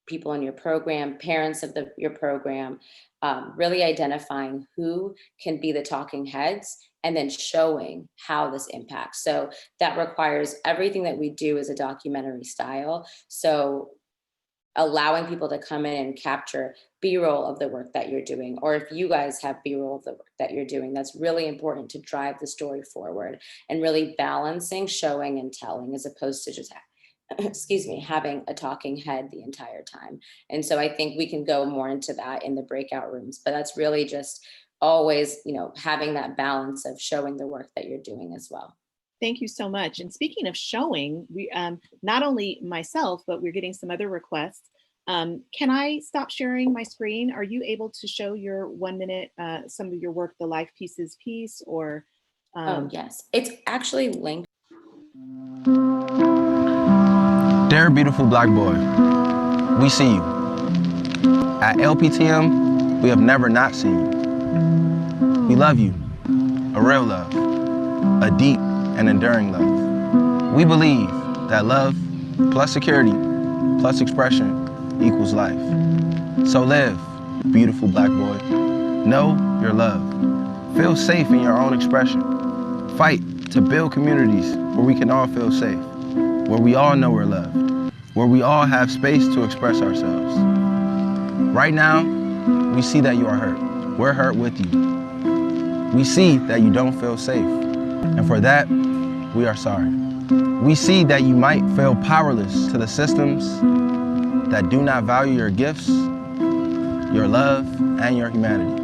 people in your program, parents of your program, really identifying who can be the talking heads and then showing how this impacts. So that requires everything that we do as a documentary style. So allowing people to come in and capture B-roll of the work that you're doing, or if you guys have B-roll of the work that you're doing, that's really important to drive the story forward, and really balancing showing and telling, as opposed to just, having a talking head the entire time. And so I think we can go more into that in the breakout rooms, but that's really just always, having that balance of showing the work that you're doing as well. Thank you so much. And speaking of showing, we not only myself, but we're getting some other requests. Can I stop sharing my screen? Are you able to show your 1 minute, some of your work, the Life Pieces piece, or? Oh, yes. It's actually linked. Dear beautiful Black boy, we see you. At LPTM, we have never not seen you. We love you, a real love, a deep and enduring love. We believe that love plus security plus expression equals life. So live, beautiful Black boy. Know your love. Feel safe in your own expression. Fight to build communities where we can all feel safe, where we all know we're loved, where we all have space to express ourselves. Right now, we see that you are hurt. We're hurt with you. We see that you don't feel safe, and for that, we are sorry. We see that you might feel powerless to the systems that do not value your gifts, your love, and your humanity.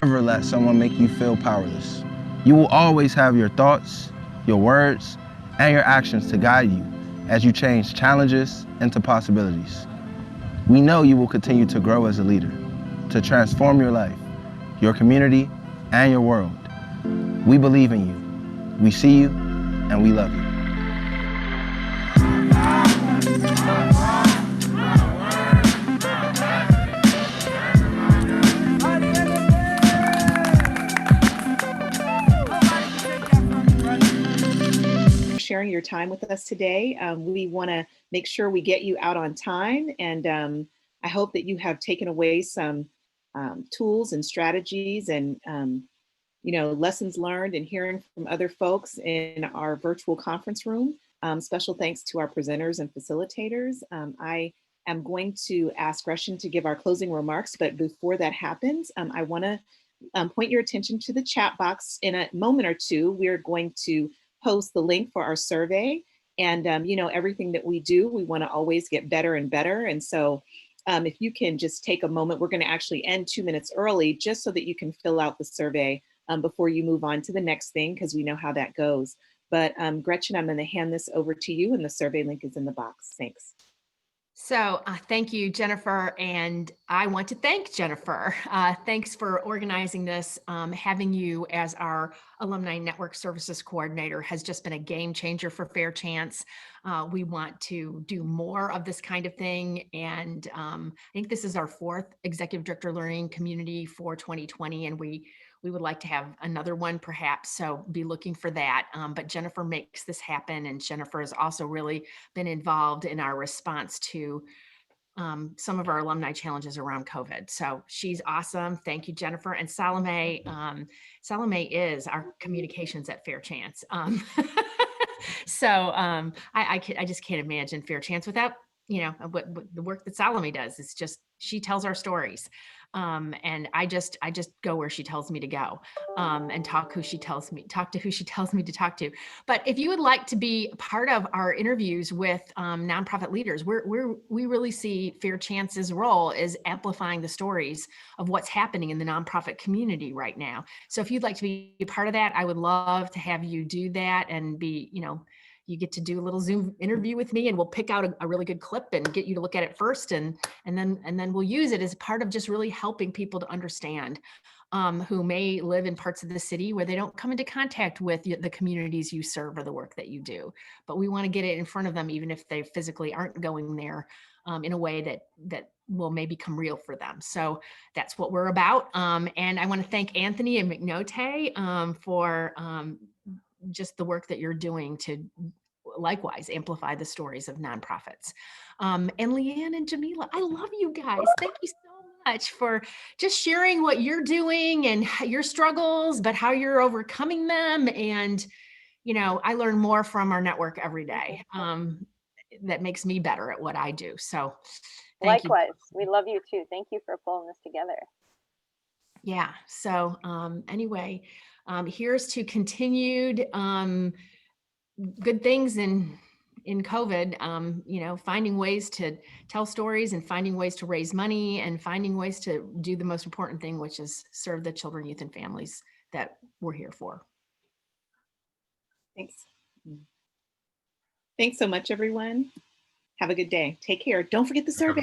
Never let someone make you feel powerless. You will always have your thoughts, your words, and your actions to guide you as you change challenges into possibilities. We know you will continue to grow as a leader, to transform your life, your community, and your world. We believe in you. We see you, and we love you. Sharing your time with us today. We want to make sure we get you out on time, and I hope that you have taken away some tools and strategies and lessons learned and hearing from other folks in our virtual conference room. Special thanks to our presenters and facilitators. I am going to ask Russian to give our closing remarks, but before that happens, I want to point your attention to the chat box. In a moment or two, we're going to post the link for our survey. And everything that we do, we want to always get better and better. And so if you can just take a moment, we're going to actually end 2 minutes early just so that you can fill out the survey before you move on to the next thing, because we know how that goes. But Gretchen, I'm going to hand this over to you, and the survey link is in the box. Thanks. So thank you, Jennifer. And I want to thank Jennifer. Thanks for organizing this. Having you as our Alumni Network Services Coordinator has just been a game changer for Fair Chance. We want to do more of this kind of thing. And I think this is our 4th Executive Director Learning Community for 2020. And we would like to have another one perhaps, so be looking for that. But Jennifer makes this happen, and Jennifer has also really been involved in our response to some of our alumni challenges around COVID. So she's awesome. Thank you, Jennifer. And Salome, Salome is our communications at Fair Chance. I just can't imagine Fair Chance without what the work that Salome does. It's just, she tells our stories. And I just go where she tells me to go, and talk to who she tells me to talk to. But if you would like to be part of our interviews with nonprofit leaders, we really see Fair Chance's role is amplifying the stories of what's happening in the nonprofit community right now. So if you'd like to be a part of that, I would love to have you do that and be, you get to do a little Zoom interview with me, and we'll pick out a really good clip and get you to look at it first. And then we'll use it as part of just really helping people to understand who may live in parts of the city where they don't come into contact with the communities you serve or the work that you do. But we want to get it in front of them, even if they physically aren't going there, in a way that will maybe come real for them. So that's what we're about. And I want to thank Anthony and McNote for just the work that you're doing to likewise amplify the stories of nonprofits. And Leanne and Jamila, I love you guys. Thank you so much for just sharing what you're doing and your struggles, but how you're overcoming them. And, I learn more from our network every day. That makes me better at what I do. So thank Likewise, you. We love you too. Thank you for pulling this together. Yeah. So anyway, here's to continued good things in COVID, finding ways to tell stories and finding ways to raise money and finding ways to do the most important thing, which is serve the children, youth, and families that we're here for. Thanks. Thanks so much, everyone. Have a good day. Take care. Don't forget the survey.